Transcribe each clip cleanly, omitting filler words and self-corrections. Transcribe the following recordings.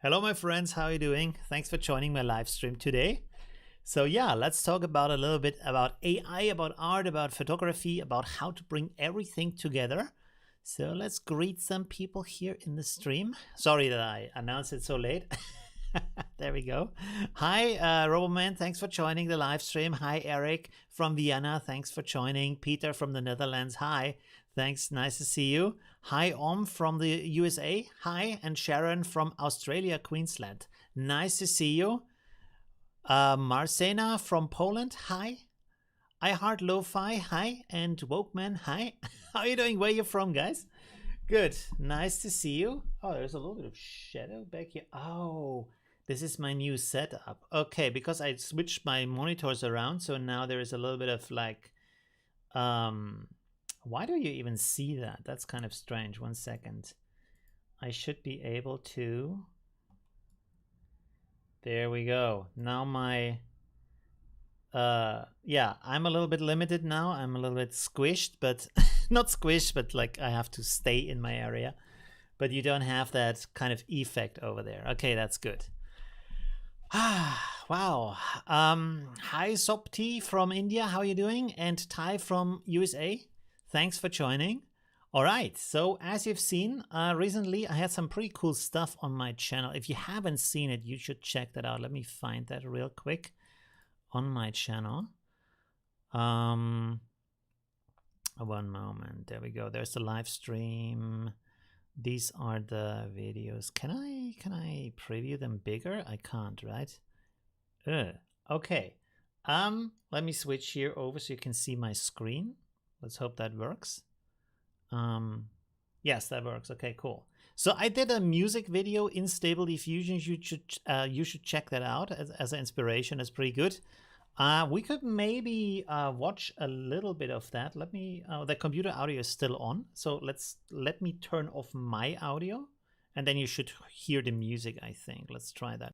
Hello, my friends. How are you doing? Thanks for joining my live stream today. So yeah, let's talk about a little bit about AI, about art, about photography, about how to bring everything together. So let's greet some people here in the stream. Sorry that I announced it so late. There we go. Hi, Roboman. Thanks for joining the live stream. Hi, Eric from Vienna. Thanks for joining. Peter from the Netherlands. Hi. Thanks. Nice to see you. Hi, Om from the USA. Hi. And Sharon from Australia, Queensland. Nice to see you. Marcena from Poland. Hi. I Heart Lo-Fi. Hi. And Wokeman. Hi. How are you doing? Where are you from, guys? Good. Nice to see you. Oh, there's a little bit of shadow back here. Oh, this is my new setup. Okay, because I switched my monitors around, so now there is a little bit of like, why do you even see that? That's kind of strange. 1 second. I should be able to. There we go. Now my, yeah, I'm a little bit limited now. I'm a little bit squished, but not squished, but like I have to stay in my area. But you don't have that kind of effect over there. Okay, that's good. Wow. Hi, Sopti from India. How are you doing? And Ty from USA. Thanks for joining. All right. So as you've seen, recently I had some pretty cool stuff on my channel. If you haven't seen it, you should check that out. Let me find that real quick on my channel. One moment. There we go. There's the live stream. These are the videos. Can I preview them bigger? I can't, right? Okay. Let me switch here over so you can see my screen. Let's hope that works. Yes, that works. Okay, cool. So I did a music video in Stable Diffusion. You should check that out as an inspiration. It's pretty good. We could maybe watch a little bit of that. Let me, the computer audio is still on. So let me turn off my audio and then you should hear the music, I think. Let's try that.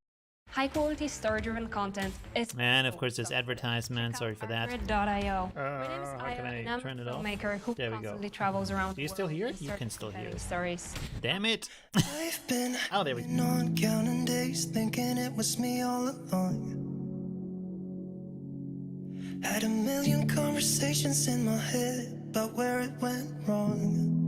High quality story-driven content is. And of course there's advertisement, sorry for that. .io. My name is Io, and I'm a filmmaker who there we constantly go. travels around. Do you still hear it? You can still hear it. Stories. Damn it. I've been oh, there we go. On counting days, thinking it was me all along. Had a million conversations in my head about where it went wrong.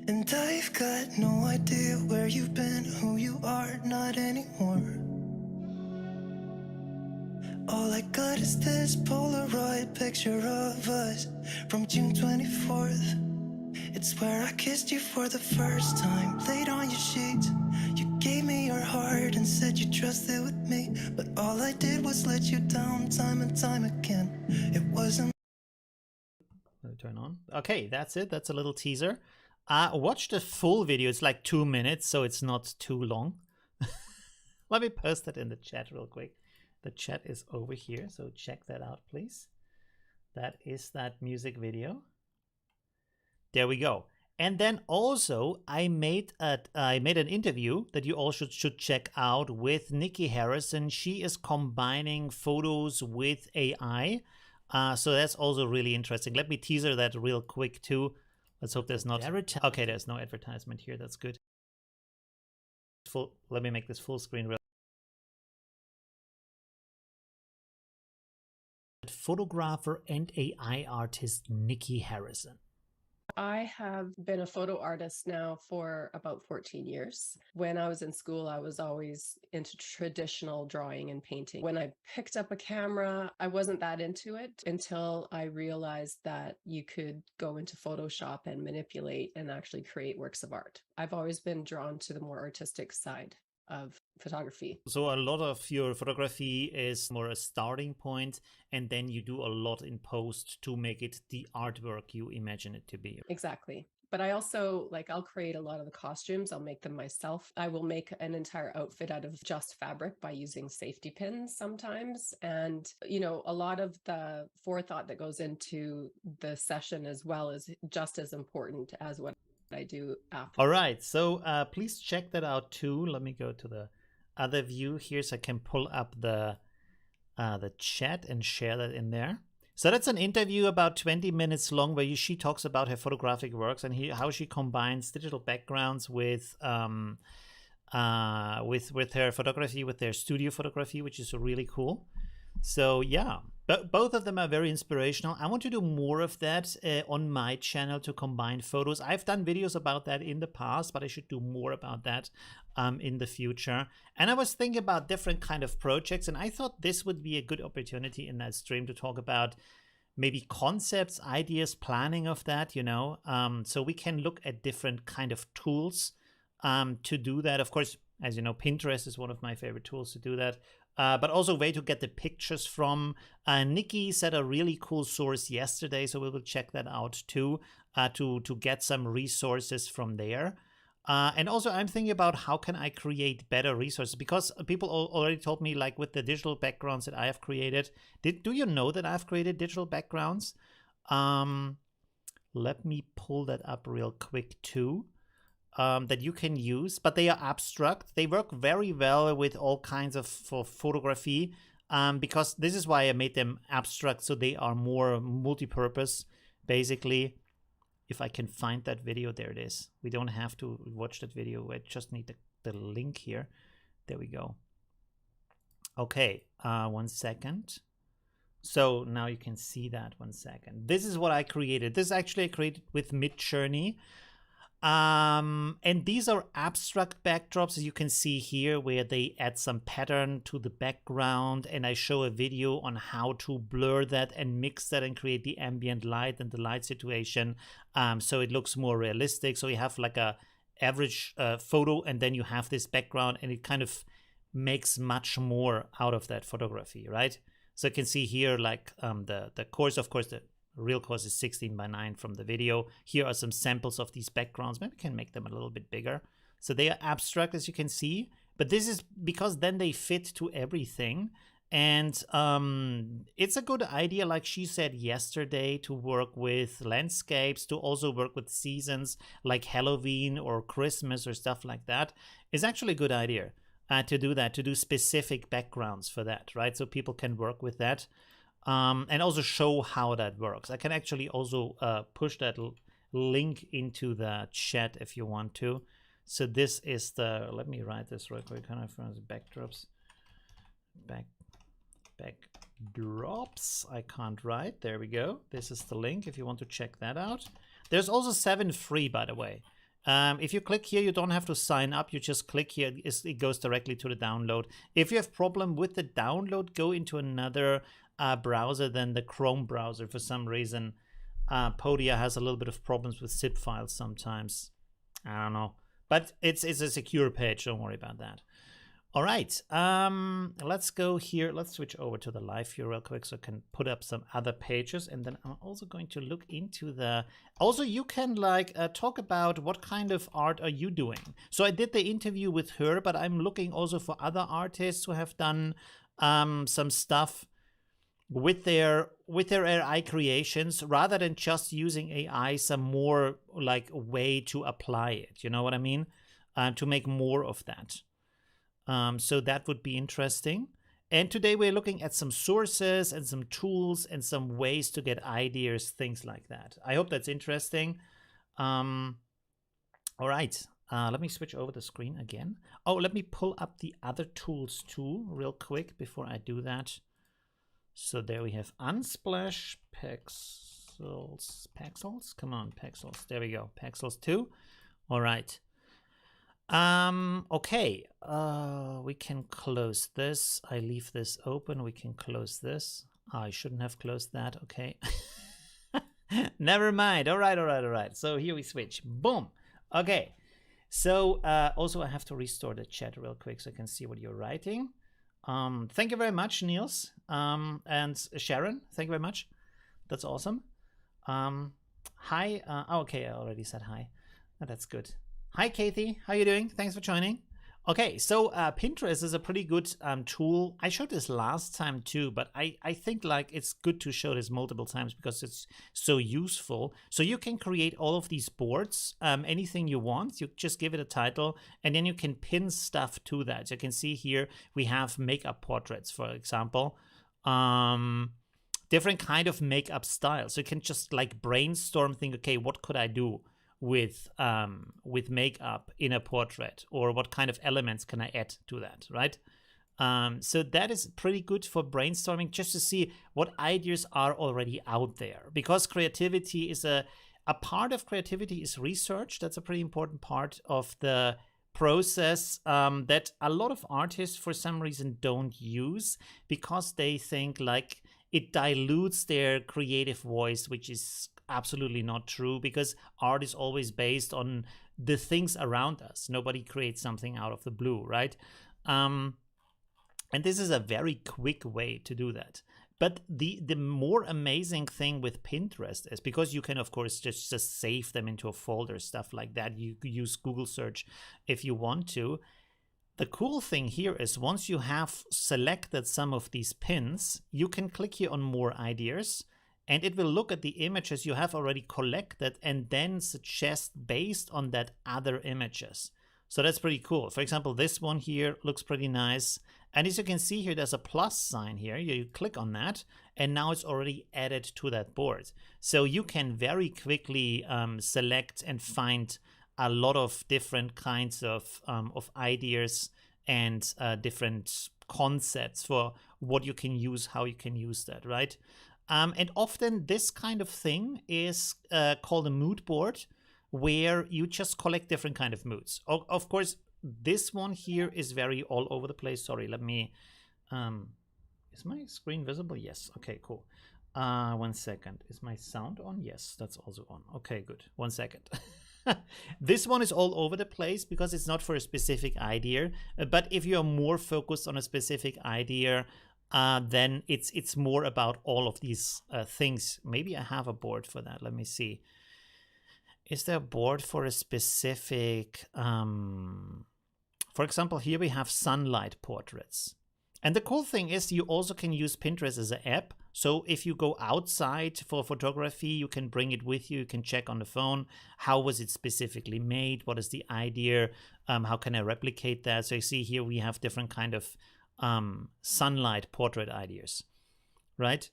And I've got no idea where you've been, who you are, not anymore. All I got is this Polaroid picture of us from June 24th. It's where I kissed you for the first time, laid on your sheets. You gave me your heart and said you trusted with me, but all I did was let you down time and time again. It wasn't. Let me turn on. Okay, that's it. That's a little teaser. Watch the full video. It's like 2 minutes, so it's not too long. Let me post it in the chat real quick. The chat is over here, so check that out, please. That is that music video. There we go. And then also I made an interview that you all should check out with Nikki Harrison. She is combining photos with AI. So that's also really interesting. Let me teaser that real quick too. Let's hope there's not okay, there's no advertisement here. That's good. Let me make this full screen real. Photographer and AI artist Nikki Harrison. I have been a photo artist now for about 14 years. When I was in school, I was always into traditional drawing and painting. When I picked up a camera, I wasn't that into it until I realized that you could go into Photoshop and manipulate and actually create works of art. I've always been drawn to the more artistic side of photography. So a lot of your photography is more a starting point, and then you do a lot in post to make it the artwork you imagine it to be. Exactly. But I also, I'll create a lot of the costumes. I'll make them myself. I will make an entire outfit out of just fabric by using safety pins sometimes. And, a lot of the forethought that goes into the session as well is just as important as what I do after. All right, so please check that out too. Let me go to the other view here so I can pull up the chat and share that in there. So that's an interview about 20 minutes long where she talks about her photographic works and how she combines digital backgrounds with with her photography, with their studio photography, which is really cool. So yeah, but both of them are very inspirational. I want to do more of that on my channel to combine photos. I've done videos about that in the past, but I should do more about that in the future. And I was thinking about different kind of projects, and I thought this would be a good opportunity in that stream to talk about maybe concepts, ideas, planning of that, you know. So we can look at different kind of tools to do that. Of course, as you know, Pinterest is one of my favorite tools to do that. But also a way to get the pictures from. Nikki said a really cool source yesterday, so we will check that out too, to get some resources from there. And also I'm thinking about how can I create better resources, because people already told me, like with the digital backgrounds that I have created. Do you know that I've created digital backgrounds? Let me pull that up real quick too. That you can use, but they are abstract. They work very well with all kinds of photography, because this is why I made them abstract, so they are more multi-purpose, basically. If I can find that video, there it is. We don't have to watch that video. I just need the link here. There we go. Okay, 1 second. So now you can see that. 1 second. This is what I created. This is actually I created with MidJourney. And these are abstract backdrops, as you can see here, where they add some pattern to the background, and I show a video on how to blur that and mix that and create the ambient light and the light situation, so it looks more realistic. So you have like a average photo, and then you have this background, and it kind of makes much more out of that photography, right? So you can see here, like the course, of course, the real course is 16:9 from the video. Here are some samples of these backgrounds. Maybe we can make them a little bit bigger. So they are abstract, as you can see, but this is because then they fit to everything. And it's a good idea, like she said yesterday, to work with landscapes, to also work with seasons like Halloween or Christmas or stuff like that. It's actually a good idea to do that, to do specific backgrounds for that, right? So people can work with that. And also show how that works. I can actually also push that link into the chat if you want to. So this is the, let me write this real quick, kind of backdrops. Backdrops, I can't write, there we go. This is the link if you want to check that out. There's also 7 free, by the way. If you click here, you don't have to sign up. You just click here, it goes directly to the download. If you have problem with the download, go into another browser than the Chrome browser. For some reason, Podia has a little bit of problems with zip files sometimes. I don't know, but it's a secure page. Don't worry about that. All right, let's go here. Let's switch over to the live view real quick so I can put up some other pages, and then I'm also going to look into the. Also, you can like talk about what kind of art are you doing. So I did the interview with her, but I'm looking also for other artists who have done some stuff with their AI creations, rather than just using AI, some more like way to apply it. You know what I mean? To make more of that. So that would be interesting. And today we're looking at some sources and some tools and some ways to get ideas, things like that. I hope that's interesting. All right, let me switch over the screen again. Oh, let me pull up the other tools too real quick before I do that. So there we have Unsplash, Pexels, come on, Pexels, there we go, Pexels 2. All right. Okay, we can close this. I leave this open. We can close this. I shouldn't have closed that. Okay. Never mind. All right. So here we switch. Boom. Okay. So also I have to restore the chat real quick so I can see what you're writing. Thank you very much, Niels. And Sharon, thank you very much. That's awesome. Hi. Okay, I already said hi. Oh, that's good. Hi, Kathy. How you doing? Thanks for joining. Okay, so Pinterest is a pretty good tool. I showed this last time too, but I think like it's good to show this multiple times because it's so useful. So you can create all of these boards, anything you want. You just give it a title, and then you can pin stuff to that. You can see here we have makeup portraits, for example. Different kind of makeup styles. So you can just like brainstorm, think, okay, what could I do? with makeup in a portrait, or what kind of elements can I add to that, right? So that is pretty good for brainstorming, just to see what ideas are already out there, because creativity is a part of creativity is research. That's a pretty important part of the process that a lot of artists for some reason don't use, because they think like it dilutes their creative voice, which is absolutely not true, because art is always based on the things around us. Nobody creates something out of the blue, right? And this is a very quick way to do that. But the more amazing thing with Pinterest is, because you can, of course, just save them into a folder, stuff like that. You use Google search if you want to. The cool thing here is, once you have selected some of these pins, you can click here on more ideas, and it will look at the images you have already collected and then suggest based on that other images. So that's pretty cool. For example, this one here looks pretty nice. And as you can see here, there's a plus sign here. You click on that, and now it's already added to that board. So you can very quickly select and find a lot of different kinds of ideas and different concepts for what you can use, how you can use that, right? And often this kind of thing is called a mood board, where you just collect different kind of moods. Of course, this one here is very all over the place. Sorry, let me, is my screen visible? Yes. Okay, cool. 1 second. Is my sound on? Yes, that's also on. Okay, good. 1 second. This one is all over the place because it's not for a specific idea. But if you're more focused on a specific idea, then it's more about all of these things. Maybe I have a board for that. Let me see. Is there a board for a specific, for example, here we have sunlight portraits. And the cool thing is, you also can use Pinterest as an app. So if you go outside for photography, you can bring it with you. You can check on the phone, how was it specifically made? What is the idea? How can I replicate that? So you see here we have different kind of sunlight portrait ideas, right?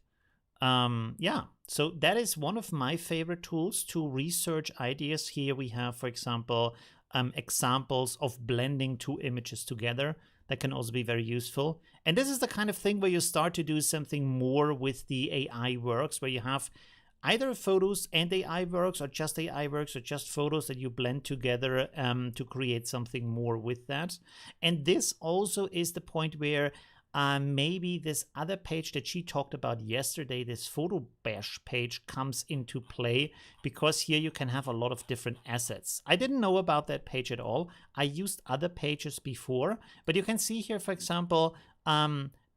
Yeah, so that is one of my favorite tools to research ideas. Here we have, for example, examples of blending two images together. That can also be very useful. And this is the kind of thing where you start to do something more with the AI works, where you have either photos and AI works, or just AI works, or just photos that you blend together to create something more with that. And this also is the point where maybe this other page that she talked about yesterday, this photo bash page, comes into play, because here you can have a lot of different assets. I didn't know about that page at all. I used other pages before, but you can see here, for example,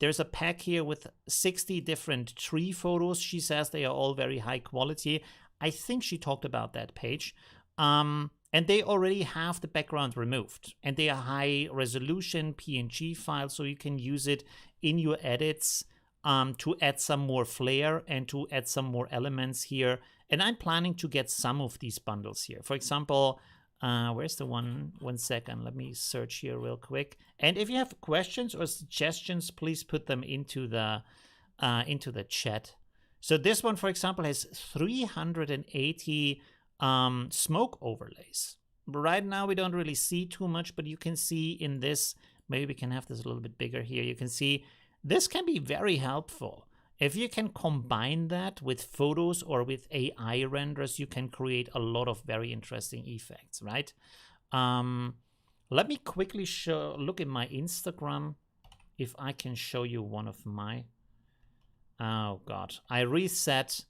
there's a pack here with 60 different tree photos. She says they are all very high quality. I think she talked about that page. And they already have the background removed, and they are high resolution PNG files, so you can use it in your edits to add some more flair and to add some more elements here. And I'm planning to get some of these bundles here. For example, where's the one? 1 second, let me search here real quick. And if you have questions or suggestions, please put them into the chat. So this one, for example, has 380 smoke overlays. Right now we don't really see too much, but you can see in this, maybe we can have this a little bit bigger here. You can see this can be very helpful. If you can combine that with photos or with AI renders, you can create a lot of very interesting effects, right? Let me quickly look at my Instagram if I can show you one of my, oh God, I reset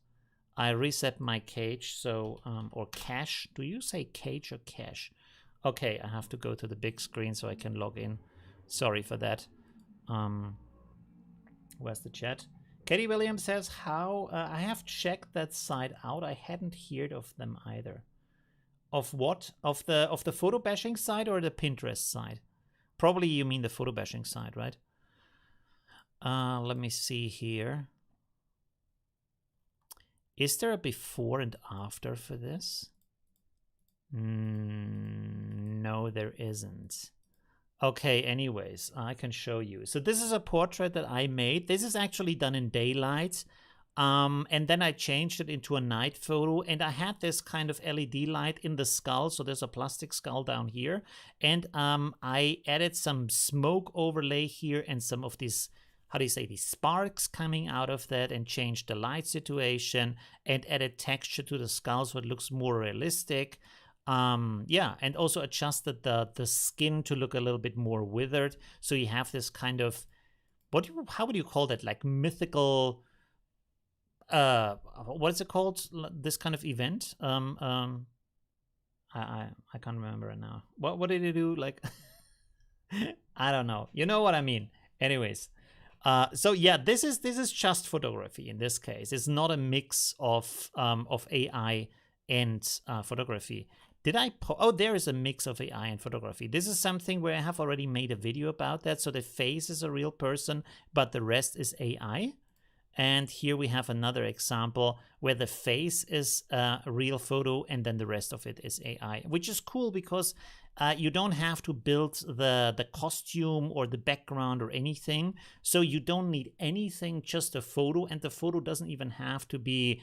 my cage, so, or cache. Do you say cage or cache? Okay, I have to go to the big screen so I can log in. Sorry for that. Where's the chat? Katie Williams says, how, I have checked that site out. I hadn't heard of them either. Of what? Of the photo bashing side or the Pinterest side? Probably you mean the photo bashing side, right? Let me see here. Is there a before and after for this? No, there isn't. Okay, anyways, I can show you. So this is a portrait that I made. This is actually done in daylight. And then I changed it into a night photo, and I had this kind of LED light in the skull. So there's a plastic skull down here. And I added some smoke overlay here and some of these, how do you say, these sparks coming out of that, and changed the light situation and added texture to the skull so it looks more realistic. Yeah, and also adjusted the skin to look a little bit more withered. So you have this kind of, how would you call that? Like mythical, what is it called? This kind of event? I can't remember it now. What did it do? Like, I don't know. You know what I mean. Anyways, so yeah, this is just photography in this case. It's not a mix of AI and photography. Did I? Oh, there is a mix of AI and photography. This is something where I have already made a video about that. So the face is a real person, but the rest is AI. And here we have another example where the face is a real photo and then the rest of it is AI, which is cool because you don't have to build the costume or the background or anything. So you don't need anything, just a photo. And the photo doesn't even have to be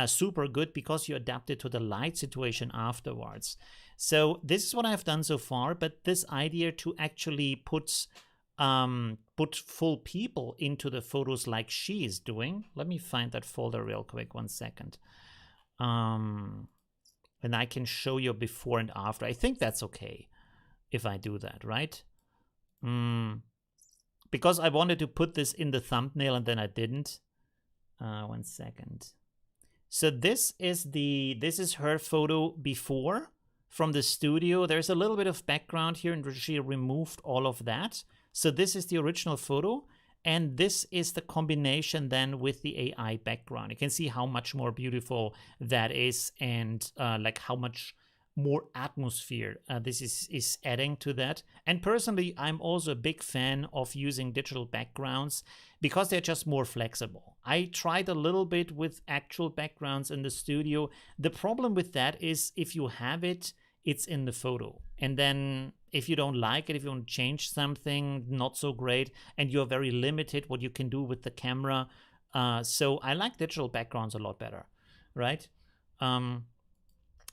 super good because you adapt it to the light situation afterwards. So this is what I've done so far. But this idea to actually put full people into the photos like she is doing. Let me find that folder real quick, 1 second. And I can show you before and after. I think that's okay if I do that, right? Because I wanted to put this in the thumbnail and then I didn't. 1 second. So this is her photo before from the studio. There's a little bit of background here and she removed all of that. So this is the original photo, and this is the combination then with the AI background. You can see how much more beautiful that is, and like how much more atmosphere this is adding to that. And personally, I'm also a big fan of using digital backgrounds because they're just more flexible. I tried a little bit with actual backgrounds in the studio. The problem with that is if you have it, it's in the photo. And then if you don't like it, if you want to change something, not so great, and you're very limited what you can do with the camera. So I like digital backgrounds a lot better, right?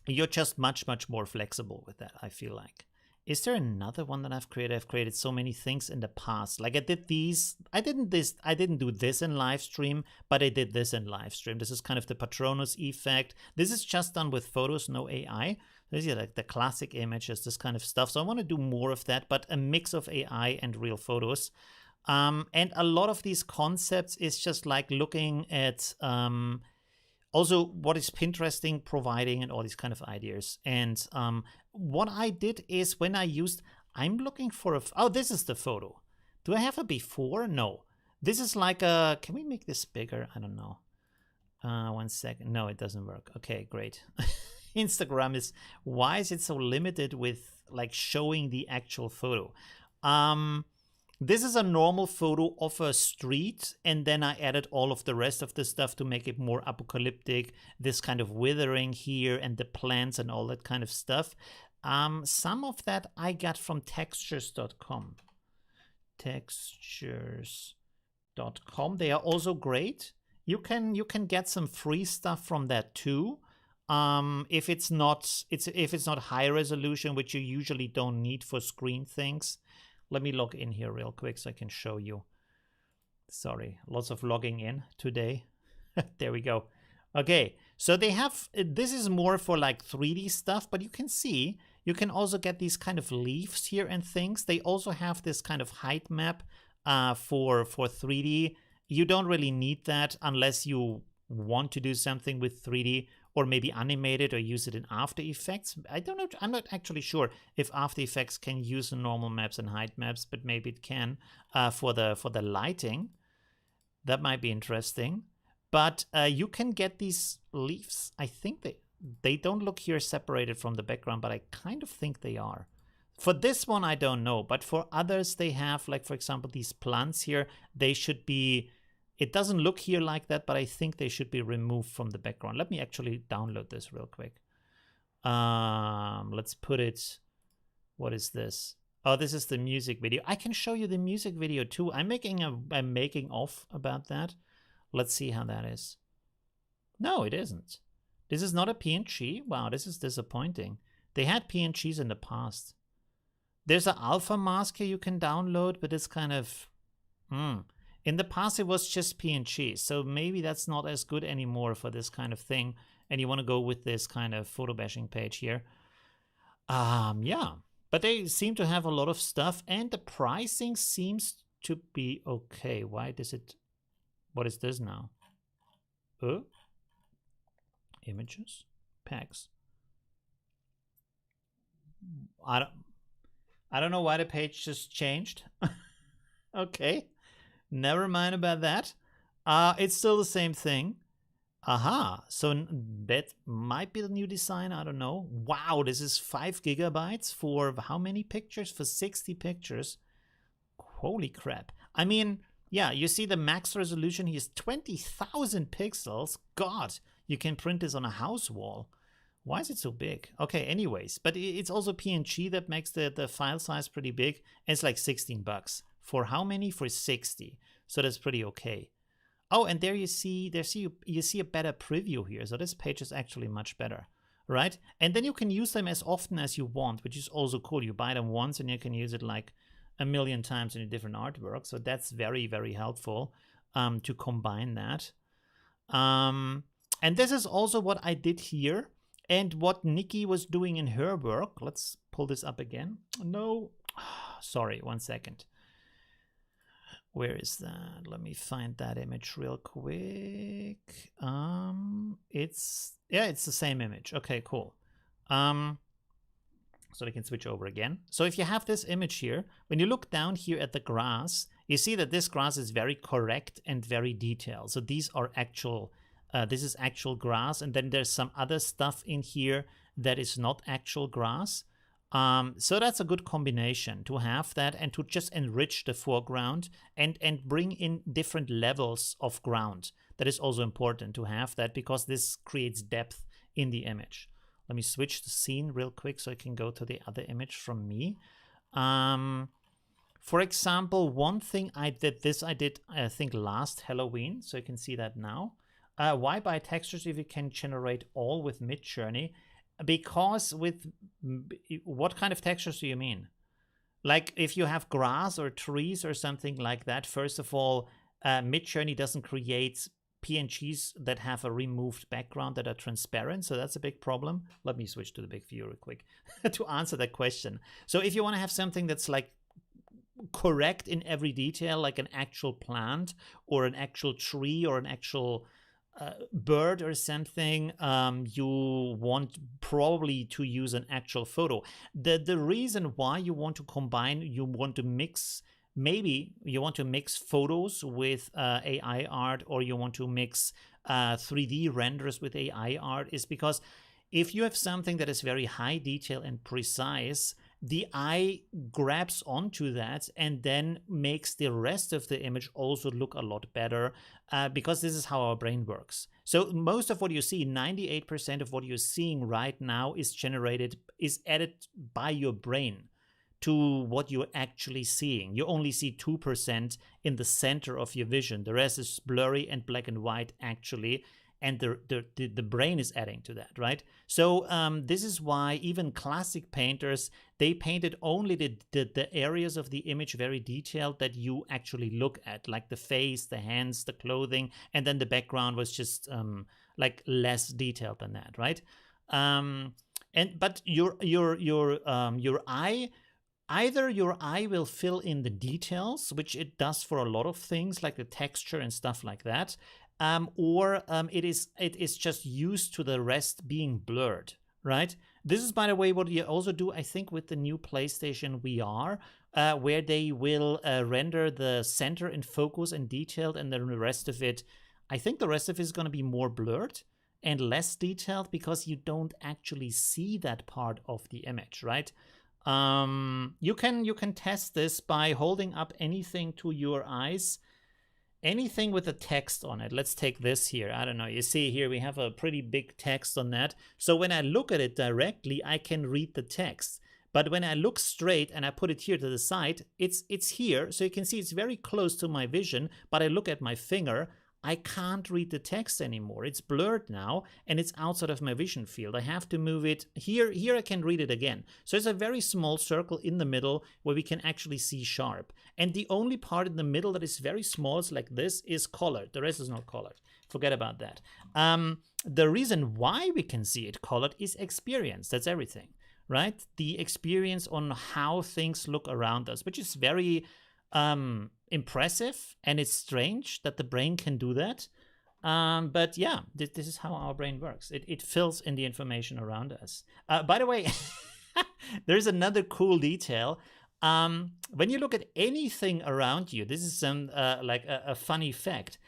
You're just much, much more flexible with that, I feel like. Is there another one that I've created? I've created so many things in the past. Like I did these, I didn't do this in live stream, but I did this in live stream. This is kind of the Patronus effect. This is just done with photos, no AI. These are like the classic images, this kind of stuff. So I want to do more of that, but a mix of AI and real photos. And a lot of these concepts is just like looking at also what is Pinteresting providing and all these kind of ideas. And what I did is when I used, I'm looking for a, oh, this is the photo. Do I have a before? No. This is like a, can we make this bigger? I don't know. 1 second. No, it doesn't work. Okay, great. Instagram is, why is it so limited with like showing the actual photo? This is a normal photo of a street, and then I added all of the rest of the stuff to make it more apocalyptic, this kind of withering here and the plants and all that kind of stuff. Some of that I got from textures.com. Textures.com. They are also great. You can get some free stuff from that too. If it's not high resolution, which you usually don't need for screen things. Let me log in here real quick so I can show you. Sorry, lots of logging in today. There we go. Okay, so they have, this is more for like 3D stuff, but you can see, you can also get these kind of leaves here and things. They also have this kind of height map for 3D. You don't really need that unless you want to do something with 3D or maybe animate it or use it in After Effects. I don't know. I'm not actually sure if After Effects can use the normal maps and height maps, but maybe it can for the lighting. That might be interesting. But you can get these leaves. I think they don't look here separated from the background, but I kind of think they are. For this one, I don't know. But for others, they have, like, for example, these plants here. They should be... It doesn't look here like that, but I think they should be removed from the background. Let me actually download this real quick. Let's put it... What is this? Oh, this is the music video. I can show you the music video too. I'm making a making of about that. Let's see how that is. No, it isn't. This is not a PNG. Wow, this is disappointing. They had PNGs in the past. There's an alpha mask here you can download, but it's kind of... In the past, it was just PNG, so maybe that's not as good anymore for this kind of thing, and you want to go with this kind of photo bashing page here. Yeah, but they seem to have a lot of stuff, and the pricing seems to be okay. Why does it... What is this now? Images? Packs? I don't know why the page just changed. Okay. Never mind about that. It's still the same thing. Aha. So that might be the new design. I don't know. Wow, this is 5 gigabytes for how many pictures? For 60 pictures. Holy crap. I mean, yeah, you see the max resolution here is 20,000 pixels. God, you can print this on a house wall. Why is it so big? Okay, anyways, but it's also PNG that makes the file size pretty big. And it's like 16 bucks. For how many? For 60. So that's pretty okay. Oh, and there you see a better preview here. So this page is actually much better, right? And then you can use them as often as you want, which is also cool. You buy them once and you can use it like a million times in a different artwork. So that's very, very helpful to combine that. And this is also what I did here and what Nikki was doing in her work. Let's pull this up again. No, sorry, 1 second. Where is that? Let me find that image real quick. It's the same image. Okay, cool. So we can switch over again. So if you have this image here, when you look down here at the grass, you see that this grass is very correct and very detailed. So these are actual, this is actual grass, and then there's some other stuff in here that is not actual grass. So that's a good combination to have that and to just enrich the foreground and bring in different levels of ground. That is also important to have that because this creates depth in the image. Let me switch the scene real quick so I can go to the other image from me. For example, one thing I did, I think last Halloween, so you can see that now. Why buy textures if you can generate all with MidJourney? Because with what kind of textures do you mean? Like if you have grass or trees or something like that, first of all, MidJourney doesn't create PNGs that have a removed background that are transparent. So that's a big problem. Let me switch to the big view real quick to answer that question. So if you want to have something that's like correct in every detail, like an actual plant or an actual tree or an actual bird or something, you want probably to use an actual photo. The reason why you want to combine, you want to mix, maybe you want to mix photos with AI art, or you want to mix 3D renders with AI art, is because if you have something that is very high detail and precise, the eye grabs onto that and then makes the rest of the image also look a lot better, because this is how our brain works. So most of what you see, 98% of what you're seeing right now is added by your brain to what you're actually seeing. You only see 2% in the center of your vision. The rest is blurry and black and white actually. And the brain is adding to that, right? So this is why even classic painters, they painted only the areas of the image very detailed that you actually look at, like the face, the hands, the clothing, and then the background was just like less detailed than that, right? But your eye, either your eye will fill in the details, which it does for a lot of things like the texture and stuff like that. Or it is just used to the rest being blurred, right? This is, by the way, what you also do, I think, with the new PlayStation VR, where they will render the center in focus and detailed, and then the rest of it, I think the rest of it is going to be more blurred and less detailed because you don't actually see that part of the image, right? You can test this by holding up anything to your eyes. Anything with a text on it. Let's take this here. I don't know. You see here we have a pretty big text on that. So when I look at it directly, I can read the text. But when I look straight and I put it here to the side, it's here. So you can see it's very close to my vision. But I look at my finger, I can't read the text anymore. It's blurred now, and it's outside of my vision field. I have to move it. Here I can read it again. So it's a very small circle in the middle where we can actually see sharp. And the only part in the middle that is very small, is like this, is colored. The rest is not colored. Forget about that. The reason why we can see it colored is experience. That's everything, right? The experience on how things look around us, which is very impressive, and it's strange that the brain can do that. But yeah, this is how our brain works. It fills in the information around us. By the way, there's another cool detail. When you look at anything around you, this is some like a funny fact.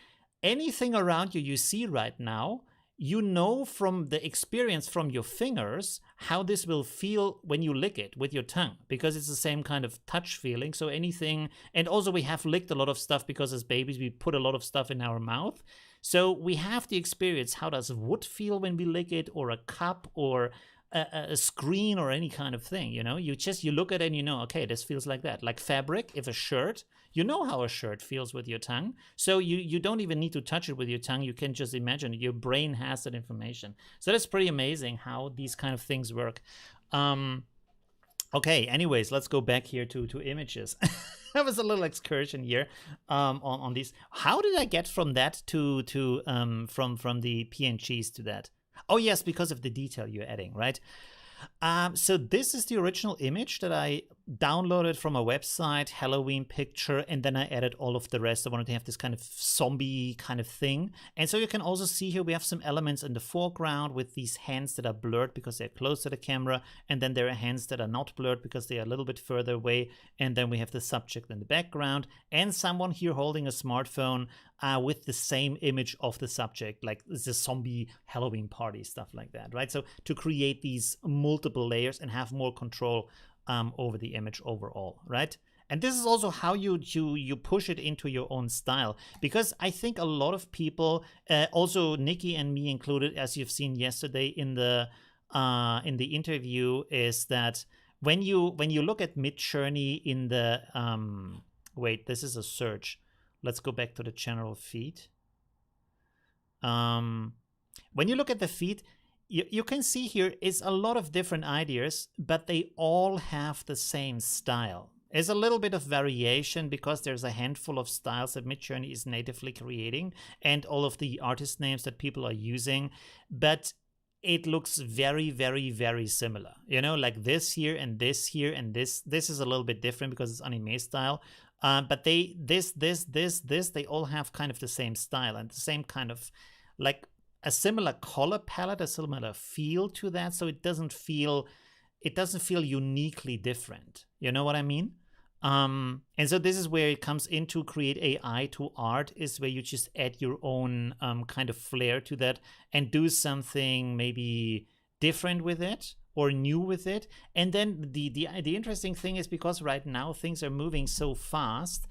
Anything around you you see right now, you know from the experience from your fingers how this will feel when you lick it with your tongue, because it's the same kind of touch feeling. So anything, and also we have licked a lot of stuff because as babies we put a lot of stuff in our mouth. So we have the experience. How does wood feel when we lick it, or a cup, or a screen, or any kind of thing, you know? You look at it and you know, okay, this feels like that. Like fabric, if a shirt, you know how a shirt feels with your tongue. So you don't even need to touch it with your tongue. You can just imagine. Your brain has that information. So that's pretty amazing how these kind of things work. Okay, anyways, let's go back here to images. That was a little excursion here on these. How did I get from that to from the PNGs to that? Oh yes, because of the detail you're adding, right? So this is the original image that I downloaded from a website, Halloween picture, and then I added all of the rest. I wanted to have this kind of zombie kind of thing. And so you can also see here we have some elements in the foreground with these hands that are blurred because they're close to the camera, and then there are hands that are not blurred because they are a little bit further away, and then we have the subject in the background, and someone here holding a smartphone with the same image of the subject, like it's a zombie Halloween party, stuff like that, right? So to create these multiple layers and have more control over the image overall, right? And this is also how you push it into your own style, because I think a lot of people, also Nikki and me included, as you've seen yesterday in the interview, is that when you look at MidJourney in the wait, this is a search. Let's go back to the general feed. When you look at the feed, you can see here is a lot of different ideas, but they all have the same style. There's a little bit of variation because there's a handful of styles that MidJourney is natively creating and all of the artist names that people are using, but it looks very, very, very similar. You know, like this here and this here and this. This is a little bit different because it's anime style. But they all have kind of the same style and the same kind of like a similar color palette, a similar feel to that. So it doesn't feel uniquely different. You know what I mean? And so this is where it comes into create AI to art, is where you just add your own kind of flair to that and do something maybe different with it or new with it. And then the interesting thing is, because right now things are moving so fast,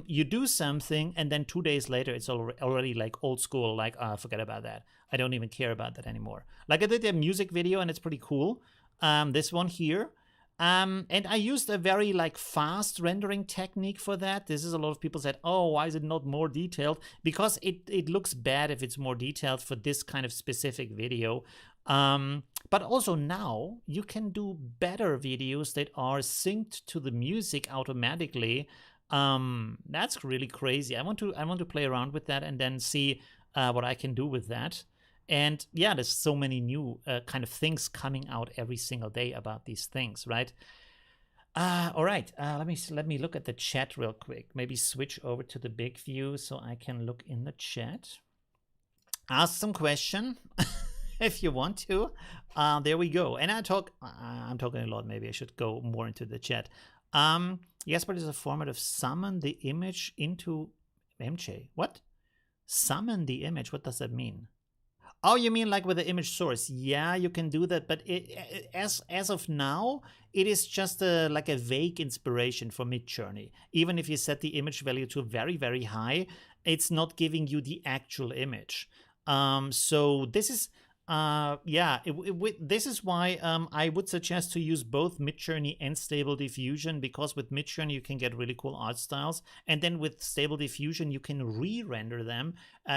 you do something and then 2 days later it's already like old school, like forget about that, I don't even care about that anymore. Like I did a music video and it's pretty cool, this one here, and I used a very like fast rendering technique for that. This is a lot of people said, oh, why is it not more detailed? Because it looks bad if it's more detailed for this kind of specific video. But also now you can do better videos that are synced to the music automatically. That's really crazy. I want to play around with that and then see what I can do with that. And yeah, there's so many new kind of things coming out every single day about these things, right? All right, let me look at the chat real quick. Maybe switch over to the big view so I can look in the chat. Ask some question if you want to. There we go. And I'm talking a lot. Maybe I should go more into the chat. Yes, but it's a format of summon the image into MJ. What? Summon the image? What does that mean? Oh, you mean like with the image source? Yeah, you can do that, but as of now, it is just like a vague inspiration for MidJourney. Even if you set the image value to very, very high, it's not giving you the actual image. So this is yeah, this is why I would suggest to use both MidJourney and Stable Diffusion, because with MidJourney you can get really cool art styles, and then with Stable Diffusion you can re-render them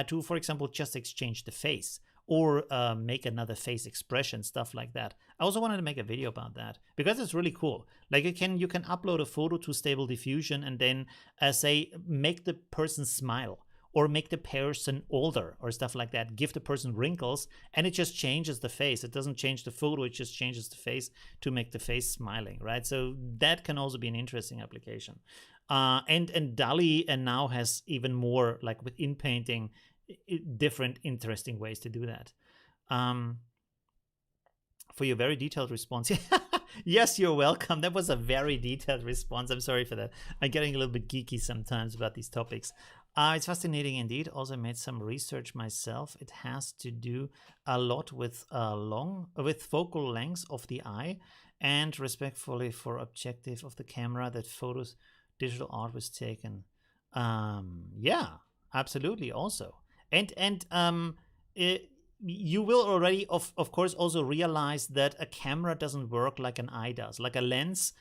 to, for example, just exchange the face or make another face expression, stuff like that. I also wanted to make a video about that because it's really cool. Like you can upload a photo to Stable Diffusion and then say make the person smile, or make the person older, or stuff like that. Give the person wrinkles, and it just changes the face. It doesn't change the photo, it just changes the face to make the face smiling, right? So that can also be an interesting application. And DALL-E now has even more, like with in-painting, different interesting ways to do that. For your very detailed response. Yes, you're welcome. That was a very detailed response. I'm sorry for that. I'm getting a little bit geeky sometimes about these topics. It's fascinating indeed. Also made some research myself. It has to do a lot with focal length of the eye, and respectfully for objective of the camera that photos digital art was taken. Yeah, absolutely. Also, you will already of course also realize that a camera doesn't work like an eye does, like a lens.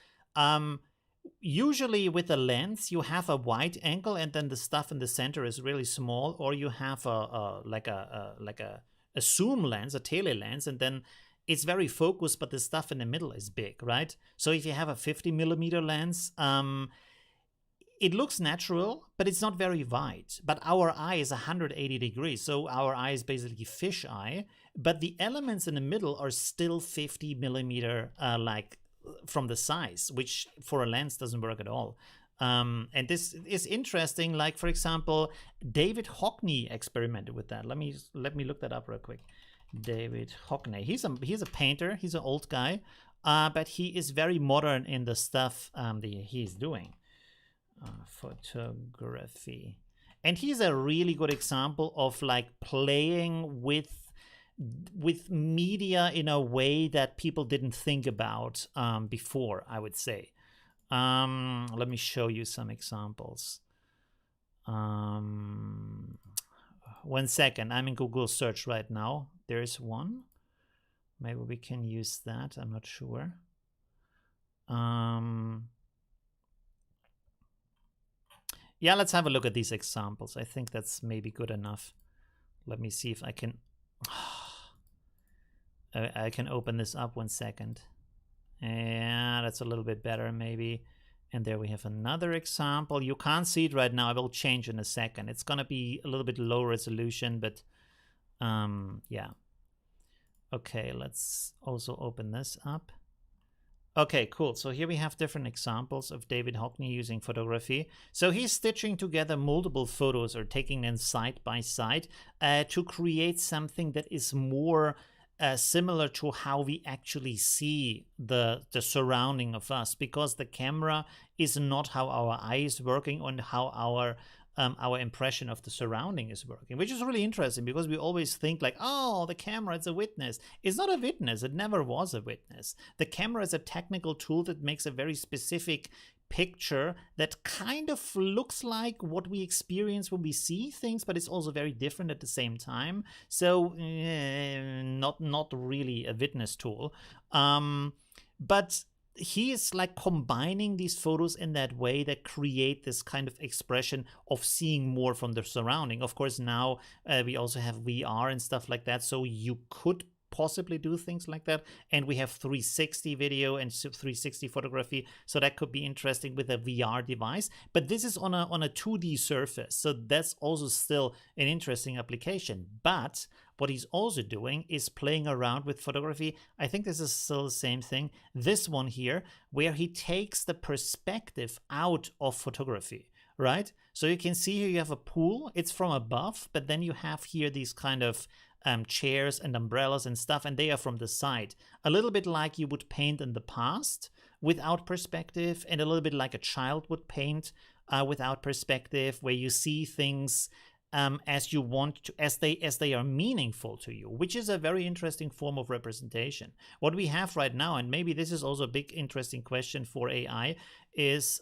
Usually with a lens you have a wide angle and then the stuff in the center is really small, or you have a zoom lens, a tele lens, and then it's very focused but the stuff in the middle is big, right? So if you have a 50mm lens, it looks natural, but it's not very wide. But our eye is 180 degrees, so our eye is basically fish eye, but the elements in the middle are still 50mm like from the size, which for a lens doesn't work at all. And this is interesting. Like, for example, David Hockney experimented with that. Let me look that up real quick. David Hockney. He's a painter. He's an old guy, but he is very modern in the stuff he's doing. Photography, and he's a really good example of like playing with media in a way that people didn't think about before, I would say. Let me show you some examples. 1 second, I'm in Google search right now. There's one. Maybe we can use that. I'm not sure. Yeah, let's have a look at these examples. I think that's maybe good enough. Let me see if I can... I can open this up 1 second. Yeah, that's a little bit better maybe. And there we have another example. You can't see it right now. I will change in a second. It's going to be a little bit low resolution, but yeah. Okay, let's also open this up. Okay, cool. So here we have different examples of David Hockney using photography. So he's stitching together multiple photos or taking them side by side to create something that is more similar to how we actually see the surrounding of us, because the camera is not how our eye is working and how our impression of the surrounding is working, which is really interesting because we always think like, oh, the camera is a witness. It's not a witness. It never was a witness. The camera is a technical tool that makes a very specific picture that kind of looks like what we experience when we see things, but it's also very different at the same time. So not really a witness tool. But he is like combining these photos in that way that create this kind of expression of seeing more from the surrounding. Of course, now we also have VR and stuff like that, so you could possibly do things like that. And we have 360 video and 360 photography, so that could be interesting with a VR device. But this is on a 2D surface, so that's also still an interesting application. But what he's also doing is playing around with photography. I think this is still the same thing. This one here, where he takes the perspective out of photography, right? So you can see here you have a pool. It's from above, but then you have here these kind of chairs and umbrellas and stuff, and they are from the side. A little bit like you would paint in the past without perspective, and a little bit like a child would paint without perspective, where you see things as you want to, as they are meaningful to you, which is a very interesting form of representation. What we have right now, and maybe this is also a big interesting question for AI, is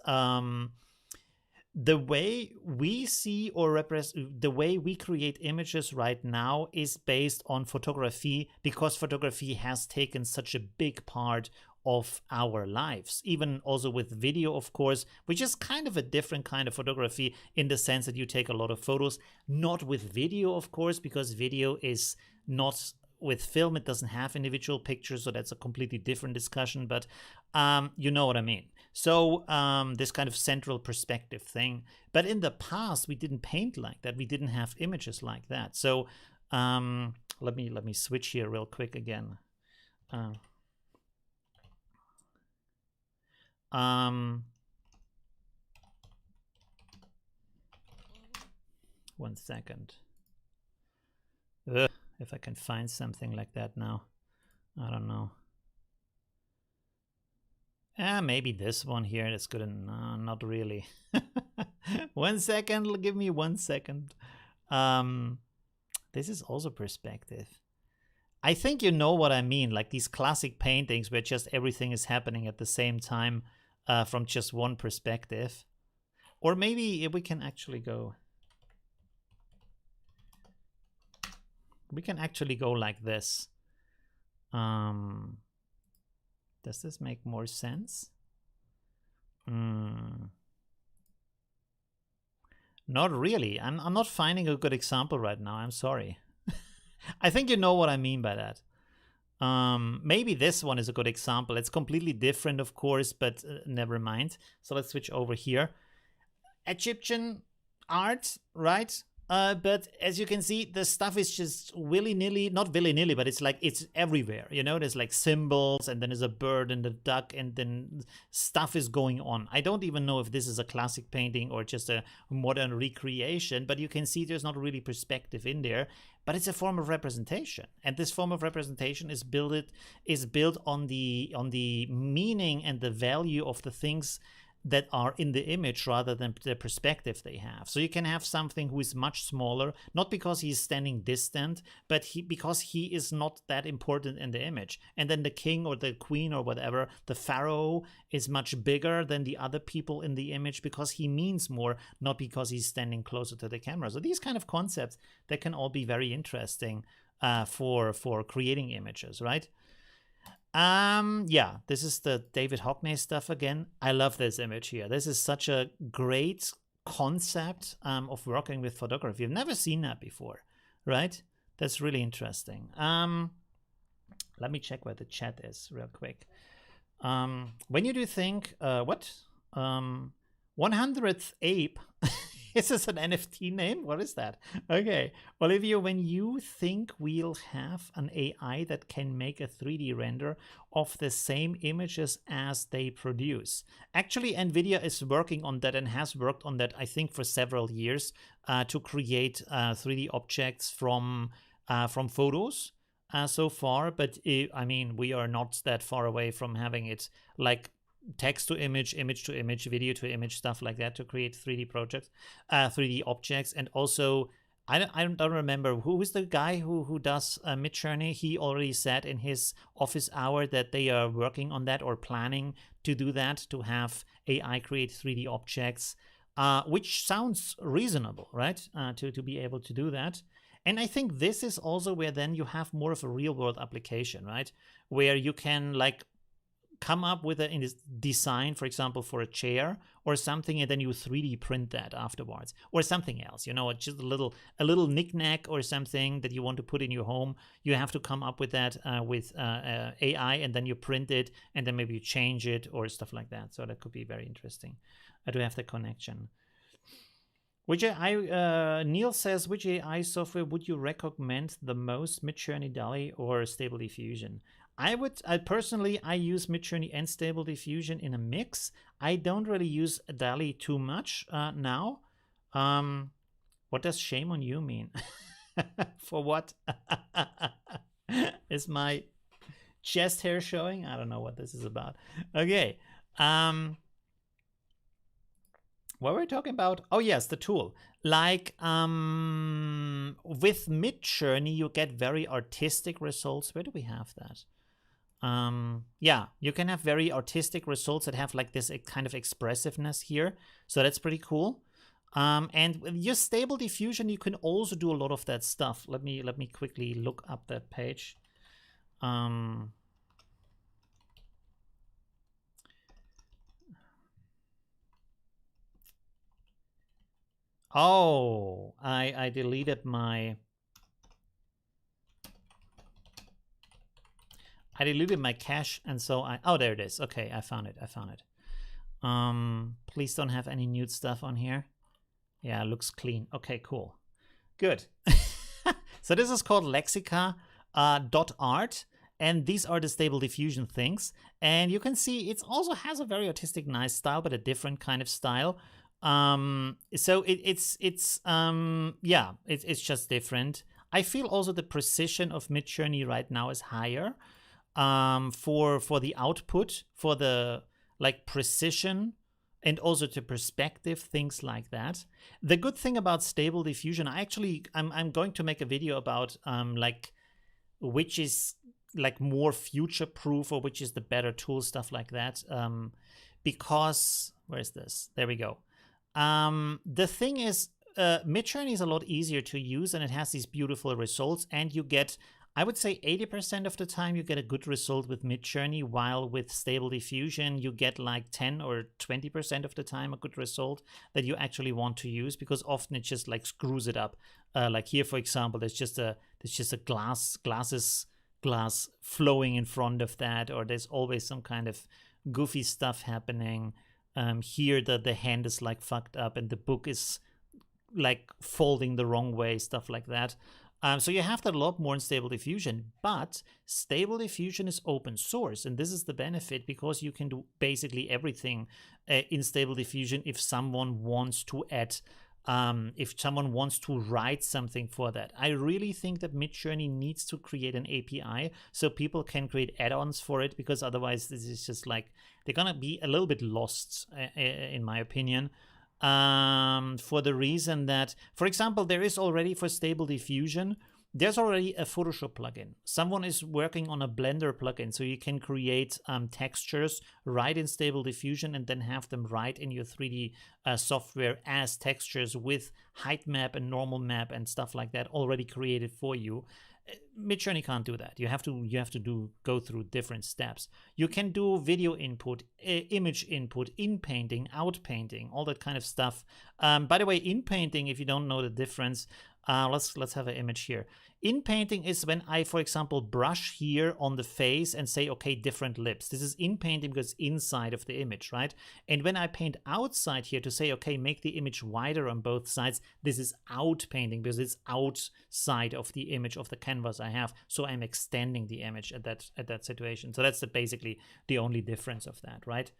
the way we see or represent, the way we create images right now is based on photography, because photography has taken such a big part of our lives, even also with video, of course, which is kind of a different kind of photography in the sense that you take a lot of photos, not with video, of course, because video is not with film, it doesn't have individual pictures, so that's a completely different discussion, but you know what I mean. So this kind of central perspective thing. But in the past, we didn't paint like that. We didn't have images like that. So let me switch here real quick again. One second. Ugh, if I can find something like that now. I don't know. Maybe this one here is good. No, not really. 1 second, give me 1 second. This is also perspective. I think you know what I mean, like these classic paintings where just everything is happening at the same time from just one perspective. Or maybe we can actually go... We can actually go like this. Does this make more sense? Not really. I'm not finding a good example right now. I'm sorry. I think you know what I mean by that. Maybe this one is a good example. It's completely different, of course, but never mind. So let's switch over here. Egyptian art, right? But as you can see, the stuff is just willy-nilly, not willy-nilly, but it's like it's everywhere. You know, there's like symbols, and then there's a bird and a duck, and then stuff is going on. I don't even know if this is a classic painting or just a modern recreation, but you can see there's not really perspective in there, but it's a form of representation. And this form of representation is built on the meaning and the value of the things that are in the image rather than the perspective they have. So you can have something who is much smaller, not because he's standing distant, but because he is not that important in the image. And then the king or the queen or whatever, the pharaoh, is much bigger than the other people in the image because he means more, not because he's standing closer to the camera. So these kind of concepts, that can all be very interesting for creating images, right? Yeah, this is the David Hockney stuff again. I love this image here. This is such a great concept of working with photography. I've never seen that before, right? That's really interesting. Let me check where the chat is real quick. When you do think, what? 100th Ape. Is this an NFT name? What is that? Okay. Olivio, when you think we'll have an AI that can make a 3D render of the same images as they produce. Actually, NVIDIA is working on that and has worked on that, I think, for several years to create 3D objects from photos so far. But I mean, we are not that far away from having it like text to image, image to image, video to image, stuff like that to create 3D projects, 3D objects. And also, I don't remember who is the guy who does MidJourney. He already said in his office hour that they are working on that or planning to do that, to have AI create 3D objects, which sounds reasonable, right? To be able to do that. And I think this is also where then you have more of a real world application, right? Where you can like come up with a design, for example, for a chair or something, and then you 3D print that afterwards, or something else, you know, just a little knickknack or something that you want to put in your home. You have to come up with that with AI, and then you print it, and then maybe you change it or stuff like that. So that could be very interesting. I do have the connection. Which AI, Neil says, which AI software would you recommend the most, MidJourney, DALL-E, or Stable Diffusion? I personally use MidJourney and Stable Diffusion in a mix. I don't really use DALL-E too much now. What does shame on you mean? For what? Is my chest hair showing? I don't know what this is about. Okay. What were we talking about? Oh yes, the tool. Like with MidJourney, you get very artistic results. Where do we have that? Yeah, you can have very artistic results that have like this kind of expressiveness here. So that's pretty cool. And with your Stable Diffusion, you can also do a lot of that stuff. Let me quickly look up that page. Oh, I deleted my cache, and so oh, there it is. Okay, I found it. Please don't have any nude stuff on here. Yeah, it looks clean. Okay, cool. Good. So this is called lexica.art, and these are the Stable Diffusion things. And you can see it also has a very artistic, nice style, but a different kind of style. So it's just different. I feel also the precision of MidJourney right now is higher for the output, for the like precision, and also to perspective, things like that. The good thing about Stable Diffusion, I'm going to make a video about like which is like more future proof or which is the better tool, stuff like that. Because where's this? There we go. The thing is, MidJourney is a lot easier to use, and it has these beautiful results, and you get, I would say 80% of the time you get a good result with MidJourney, while with Stable Diffusion you get like 10 or 20% of the time a good result that you actually want to use, because often it just like screws it up. Like here, for example, there's just a glass flowing in front of that, or there's always some kind of goofy stuff happening. Here the hand is like fucked up and the book is like folding the wrong way, stuff like that. So you have that a lot more in Stable Diffusion, but Stable Diffusion is open source, and this is the benefit, because you can do basically everything in Stable Diffusion if someone wants to add, if someone wants to write something for that. I really think that MidJourney needs to create an API so people can create add-ons for it, because otherwise this is just like, they're gonna be a little bit lost, in my opinion. For the reason that, for example, there is already for Stable Diffusion, there's already a Photoshop plugin. Someone is working on a Blender plugin, so you can create textures right in Stable Diffusion and then have them right in your 3D software as textures with height map and normal map and stuff like that already created for you. MidJourney can't do that. You have to go through different steps. You can do video input, image input, in painting, out painting, all that kind of stuff. By the way, in painting, if you don't know the difference, let's have an image here. In painting is when I, for example, brush here on the face and say, okay, different lips. This is in painting because it's inside of the image, right? And when I paint outside here to say, okay, make the image wider on both sides, this is out painting because it's outside of the image of the canvas I have. So I'm extending the image at that situation. So that's basically the only difference of that, right?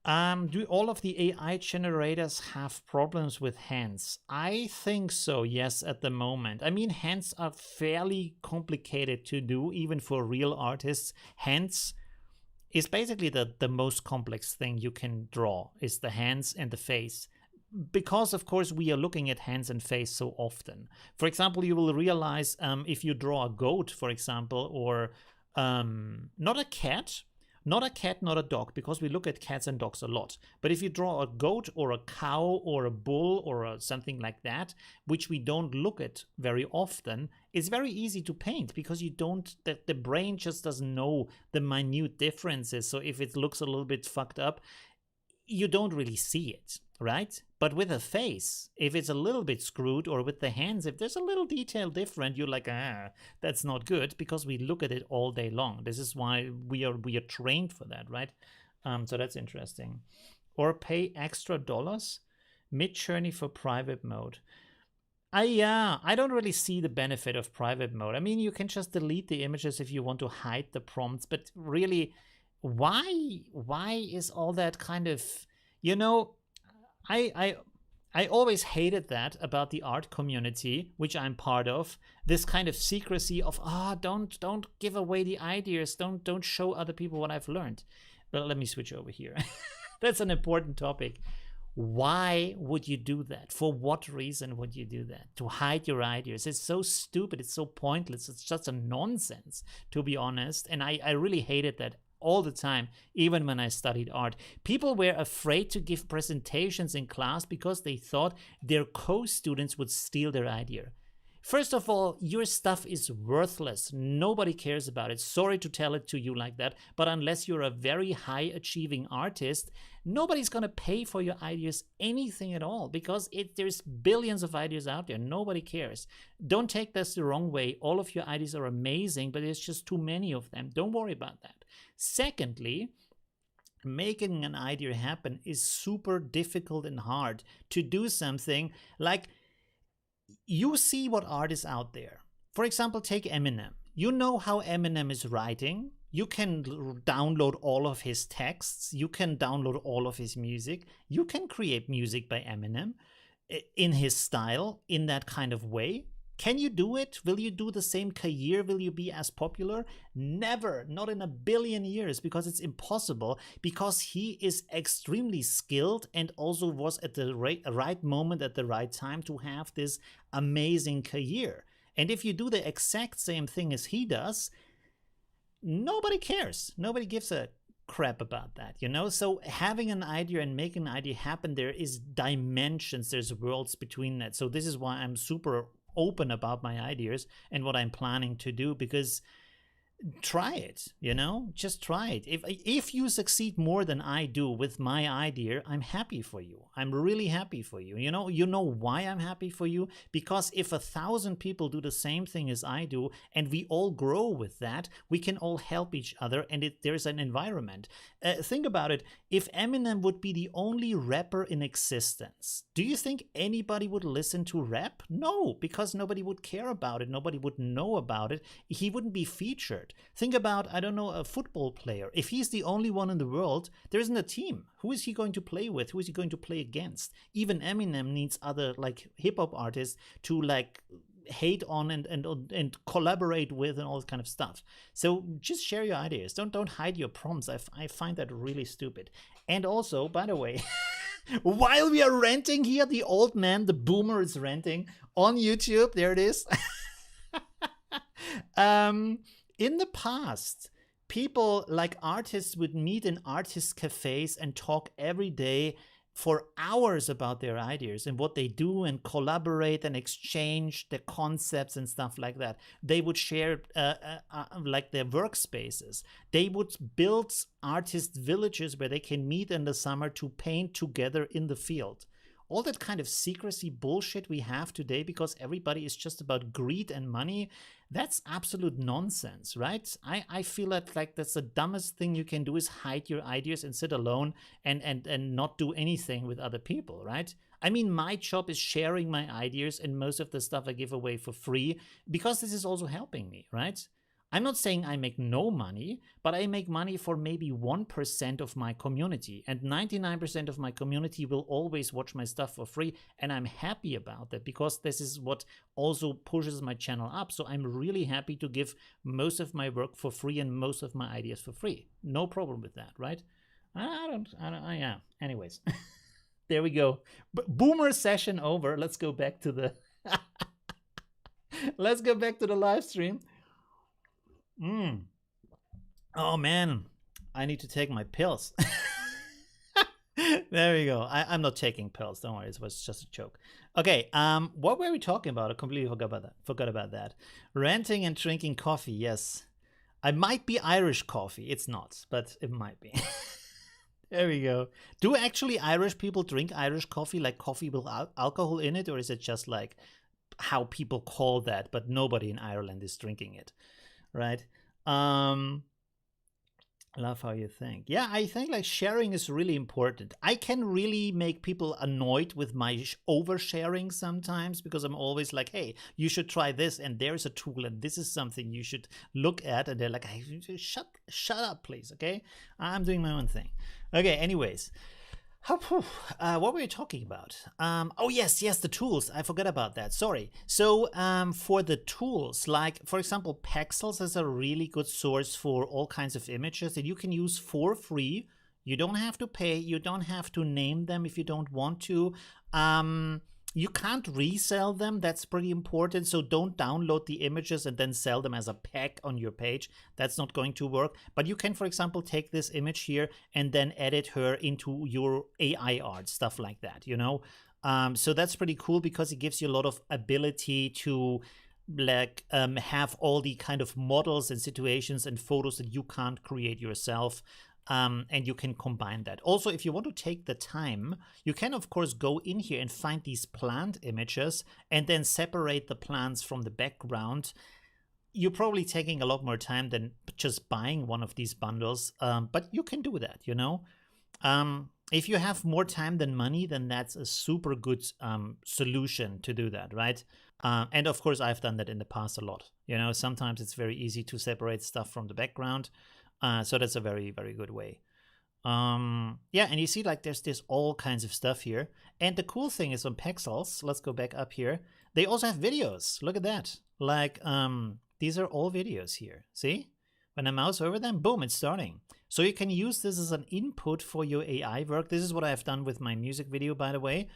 Do all of the AI generators have problems with hands? I think so, yes, at the moment. I mean, hands are fairly complicated to do, even for real artists. Hands is basically the most complex thing you can draw, is the hands and the face. Because, of course, we are looking at hands and face so often. For example, you will realize if you draw a goat, for example, or not a cat, not a dog, because we look at cats and dogs a lot. But if you draw a goat or a cow or a bull or something like that, which we don't look at very often, it's very easy to paint because you don't, the brain just doesn't know the minute differences. So if it looks a little bit fucked up, you don't really see it, right? But with a face, if it's a little bit screwed, or with the hands, if there's a little detail different, you're like, that's not good, because we look at it all day long. This is why we are trained for that, right? So that's interesting. Or pay extra dollars, MidJourney for private mode. I don't really see the benefit of private mode. I mean, you can just delete the images if you want to hide the prompts, but really, why is all that kind of, you know, I always hated that about the art community, which I'm part of, this kind of secrecy of, don't give away the ideas, don't show other people what I've learned. But let me switch over here. That's an important topic. Why would you do that? For what reason would you do that? To hide your ideas? It's so stupid. It's so pointless. It's just a nonsense, to be honest. And I really hated that all the time, even when I studied art. People were afraid to give presentations in class because they thought their co-students would steal their idea. First of all, your stuff is worthless. Nobody cares about it. Sorry to tell it to you like that, but unless you're a very high achieving artist, nobody's going to pay for your ideas anything at all, because there's billions of ideas out there. Nobody cares. Don't take this the wrong way. All of your ideas are amazing, but there's just too many of them. Don't worry about that. Secondly, making an idea happen is super difficult and hard. To do something like, you see what art is out there. For example, take Eminem. You know how Eminem is writing. You can download all of his texts. You can download all of his music. You can create music by Eminem in his style, in that kind of way. Can you do it? Will you do the same career? Will you be as popular? Never, not in a billion years, because it's impossible, because he is extremely skilled and also was at the right moment at the right time to have this amazing career. And if you do the exact same thing as he does, nobody cares. Nobody gives a crap about that, you know? So having an idea and making an idea happen, there is dimensions, there's worlds between that. So this is why I'm super open about my ideas and what I'm planning to do, because try it, you know, just try it. If you succeed more than I do with my idea, I'm happy for you. I'm really happy for you. You know why I'm happy for you? Because if 1,000 people do the same thing as I do, and we all grow with that, we can all help each other, and there's an environment. Think about it. If Eminem would be the only rapper in existence, do you think anybody would listen to rap? No, because nobody would care about it. Nobody would know about it. He wouldn't be featured. Think about, I don't know, a football player. If he's the only one in the world, there isn't a team. Who is he going to play with? Who is he going to play against? Even Eminem needs other like hip hop artists to like hate on and collaborate with and all that kind of stuff. So just share your ideas. Don't hide your prompts. I find that really stupid. And also, by the way, while we are ranting here, the old man, the boomer, is ranting on YouTube. There it is. In the past, people like artists would meet in artist cafes and talk every day for hours about their ideas and what they do, and collaborate and exchange the concepts and stuff like that. They would share like their workspaces. They would build artist villages where they can meet in the summer to paint together in the field. All that kind of secrecy bullshit we have today because everybody is just about greed and money, that's absolute nonsense, right? I feel that like that's the dumbest thing you can do, is hide your ideas and sit alone and not do anything with other people, right? I mean, my job is sharing my ideas, and most of the stuff I give away for free because this is also helping me, right? I'm not saying I make no money, but I make money for maybe 1% of my community, and 99% of my community will always watch my stuff for free, and I'm happy about that because this is what also pushes my channel up. So I'm really happy to give most of my work for free and most of my ideas for free. No problem with that, right? Yeah. Anyways, there we go. Boomer session over. Let's go back to the let's go back to the live stream. Oh man, I need to take my pills. There we go. I'm not taking pills. Don't worry, it was just a joke. Okay, what were we talking about? I completely forgot about that. Ranting and drinking coffee. Yes, I might be Irish coffee. It's not, but it might be. There we go. Do actually Irish people drink Irish coffee, like coffee with alcohol in it, or is it just like how people call that, but nobody in Ireland is drinking it? Right? Love how you think. Yeah, I think like sharing is really important. I can really make people annoyed with my oversharing sometimes because I'm always like, hey, you should try this, and there's a tool, and this is something you should look at, and they're like, hey, shut up, please, okay? I'm doing my own thing. Okay, anyways. What were you talking about? Oh, yes, the tools. I forgot about that. Sorry. So for the tools, like, for example, Pexels is a really good source for all kinds of images that you can use for free. You don't have to pay. You don't have to name them if you don't want to. You can't resell them. That's pretty important. So don't download the images and then sell them as a pack on your page. That's not going to work. But you can, for example, take this image here and then edit her into your AI art, stuff like that, you know? So that's pretty cool because it gives you a lot of ability to like have all the kind of models and situations and photos that you can't create yourself. And you can combine that. Also, if you want to take the time, you can, of course, go in here and find these plant images and then separate the plants from the background. You're probably taking a lot more time than just buying one of these bundles, but you can do that, you know? If you have more time than money, then that's a super good solution to do that, right? And of course, I've done that in the past a lot. You know, sometimes it's very easy to separate stuff from the background. So that's a very, very good way. Yeah, and you see like there's all kinds of stuff here. And the cool thing is on Pexels, let's go back up here. They also have videos. Look at that. Like these are all videos here. See? When I mouse over them, boom, it's starting. So you can use this as an input for your AI work. This is what I've done with my music video, by the way.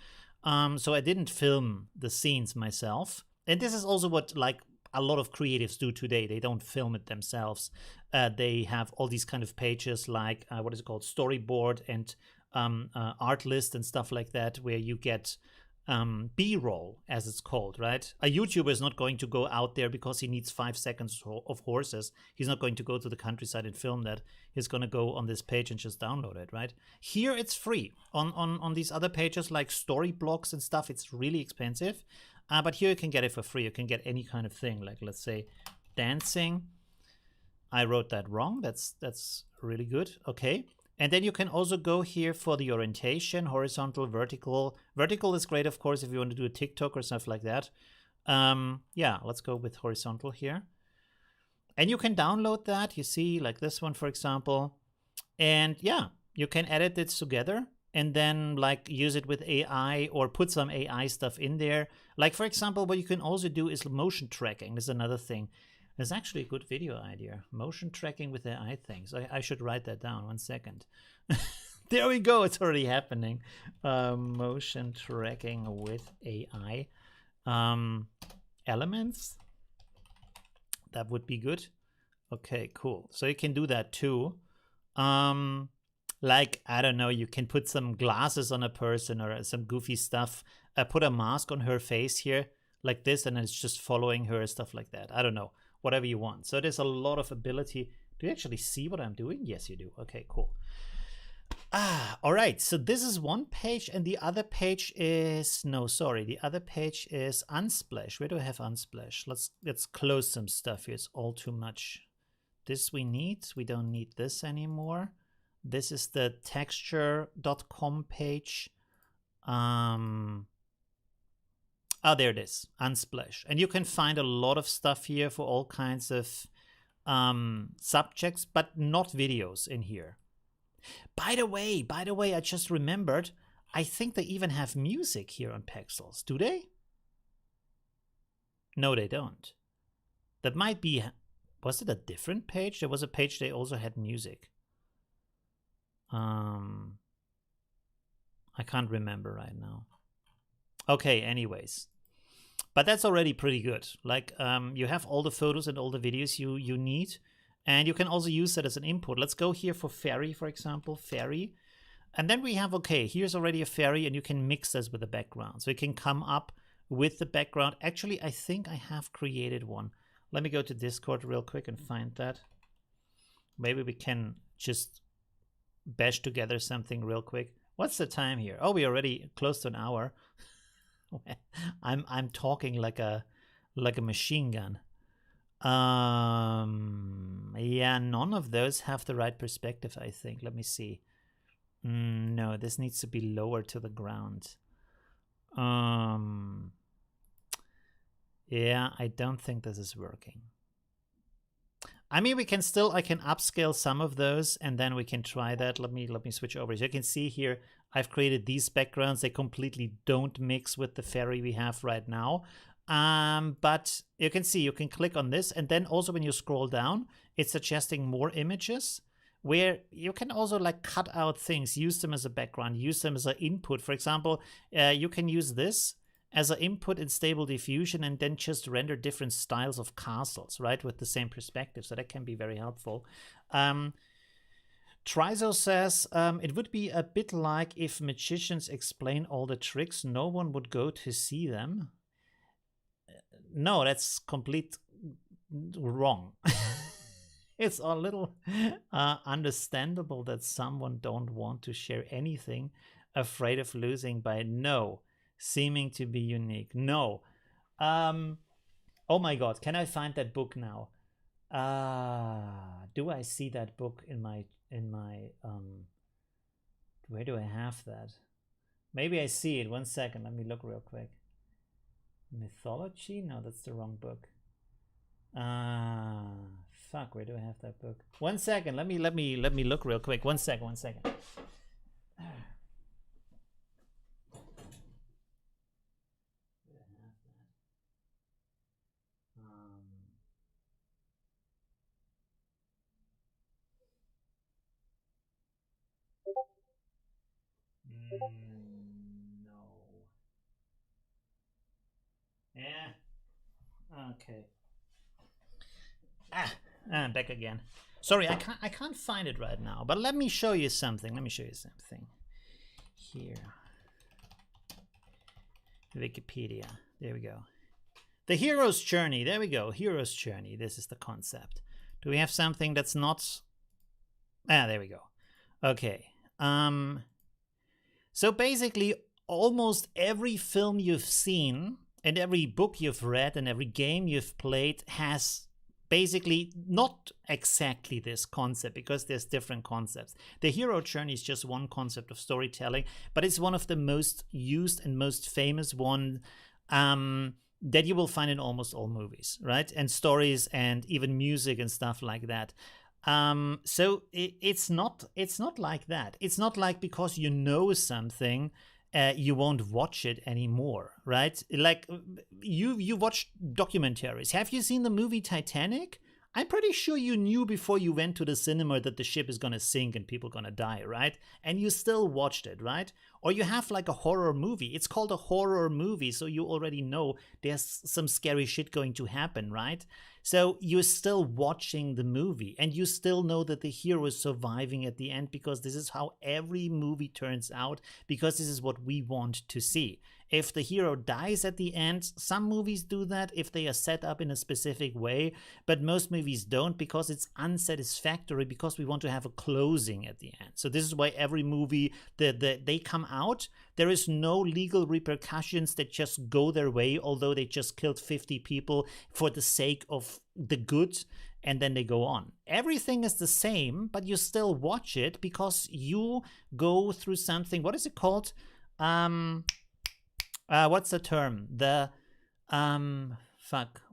So I didn't film the scenes myself. And this is also what like a lot of creatives do today. They don't film it themselves. They have all these kind of pages like, what is it called? Storyboard and art list and stuff like that, where you get B-roll, as it's called, right? A YouTuber is not going to go out there because he needs 5 seconds of horses. He's not going to go to the countryside and film that. He's going to go on this page and just download it, right? Here it's free. On these other pages like story blocks and stuff, it's really expensive. But here you can get it for free. You can get any kind of thing, like let's say dancing. I wrote that wrong. That's really good. Okay. And then you can also go here for the orientation, horizontal, vertical. Vertical is great, of course, if you want to do a TikTok or stuff like that. Yeah, let's go with horizontal here. And you can download that. You see, like this one, for example. And yeah, you can edit it together and then like use it with AI or put some AI stuff in there. Like, for example, what you can also do is motion tracking. This is another thing. There's actually a good video idea. Motion tracking with AI things. I should write that down. 1 second. There we go. It's already happening. Motion tracking with AI. Elements. That would be good. Okay, cool. So you can do that too. Like, I don't know, you can put some glasses on a person or some goofy stuff. Put a mask on her face here like this, and it's just following her, stuff like that. I don't know. Whatever you want. So there's a lot of ability. Do you actually see what I'm doing? Yes, you do. Okay, cool. All right. So this is one page, and the other page is the other page is Unsplash. Where do I have Unsplash? Let's close some stuff here. It's all too much. This we need. We don't need this anymore. This is the texture.com page. Oh, there it is, Unsplash. And you can find a lot of stuff here for all kinds of subjects, but not videos in here. By the way, I just remembered, I think they even have music here on Pexels. Do they? No, they don't. That might be, was it a different page? There was a page they also had music. I can't remember right now. Okay, anyways. But that's already pretty good. Like, you have all the photos and all the videos you need. And you can also use that as an input. Let's go here for fairy, for example, fairy. And then we have, okay, here's already a fairy, and you can mix this with the background. So you can come up with the background. Actually, I think I have created one. Let me go to Discord real quick and find that. Maybe we can just bash together something real quick. What's the time here? Oh, we're already close to an hour. I'm talking like a machine gun. Yeah, none of those have the right perspective, I think. Let me see. No, this needs to be lower to the ground. Yeah, I don't think this is working. I mean, I can upscale some of those, and then we can try that. Let me switch over. So you can see here, I've created these backgrounds. They completely don't mix with the fairy we have right now. But you can see, you can click on this, and then also when you scroll down, it's suggesting more images where you can also like cut out things, use them as a background, use them as an input. For example, you can use this as an input in Stable Diffusion and then just render different styles of castles, right, with the same perspective. So that can be very helpful. Trizo says, it would be a bit like if magicians explain all the tricks, no one would go to see them. No, that's complete wrong. It's a little understandable that someone don't want to share anything, afraid of losing by seeming to be unique. No. Oh my God, can I find that book now? Do I see that book in my where do I have that? Maybe I see it. 1 second, let me look real quick. Mythology? No, that's the wrong book. Fuck, where do I have that book? 1 second, let me look real quick. 1 second, 1 second. No. Yeah. Okay. I'm back again. Sorry, I can't find it right now. But let me show you something. Here. Wikipedia. There we go. The hero's journey. There we go. Hero's journey. This is the concept. Do we have something that's not? There we go. Okay. So basically, almost every film you've seen and every book you've read and every game you've played has basically not exactly this concept, because there's different concepts. The hero journey is just one concept of storytelling, but it's one of the most used and most famous one that you will find in almost all movies, right? And stories and even music and stuff like that. So it's not like that. It's not like because you know something, you won't watch it anymore, right? Like you watch documentaries. Have you seen the movie Titanic? I'm pretty sure you knew before you went to the cinema that the ship is gonna sink and people gonna die, right? And you still watched it, right? Or you have like a horror movie. It's called a horror movie, so you already know there's some scary shit going to happen, right? So you're still watching the movie and you still know that the hero is surviving at the end, because this is how every movie turns out, because this is what we want to see. If the hero dies at the end, some movies do that if they are set up in a specific way, but most movies don't, because it's unsatisfactory, because we want to have a closing at the end. So this is why every movie that they come out, there is no legal repercussions that just go their way, although they just killed 50 people for the sake of the good, and then they go on. Everything is the same, but you still watch it because you go through something. What is it called? What's the term? The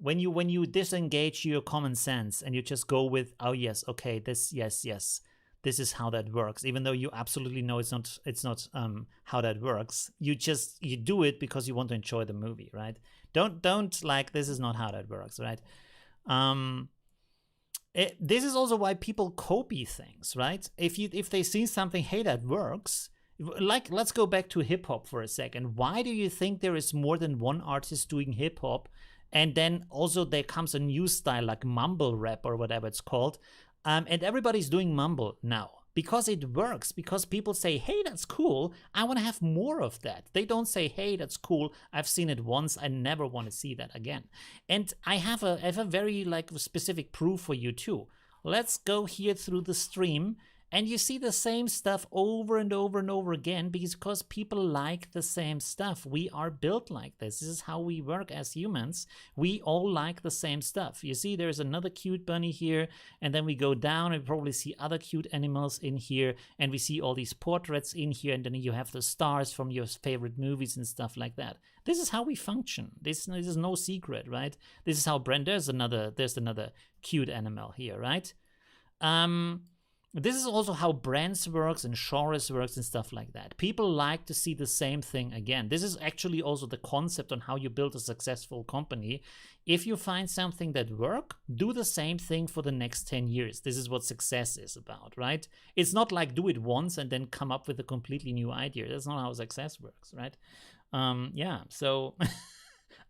when you disengage your common sense and you just go with, oh yes, okay, this, yes, this is how that works, even though you absolutely know it's not how that works. You do it because you want to enjoy the movie, right? Don't like, this is not how that works, right? This is also why people copy things, right? If they see something, hey, that works. Like, let's go back to hip hop for a second. Why do you think there is more than one artist doing hip hop, and then also there comes a new style like mumble rap or whatever it's called, and everybody's doing mumble now? Because it works, because people say, hey, that's cool, I want to have more of that. They don't say, hey, that's cool, I've seen it once, I never want to see that again. And I have a very like specific proof for you too. Let's go here through the stream. And you see the same stuff over and over and over again, because people like the same stuff. We are built like this. This is how we work as humans. We all like the same stuff. You see, there's another cute bunny here, and then we go down and probably see other cute animals in here, and we see all these portraits in here, and then you have the stars from your favorite movies and stuff like that. This is how we function. This is no secret, right? This is how there's another cute animal here, right? This is also how brands works and genres works and stuff like that. People like to see the same thing again. This is actually also the concept on how you build a successful company. If you find something that works, do the same thing for the next 10 years. This is what success is about, right? It's not like do it once and then come up with a completely new idea. That's not how success works, right? Yeah, so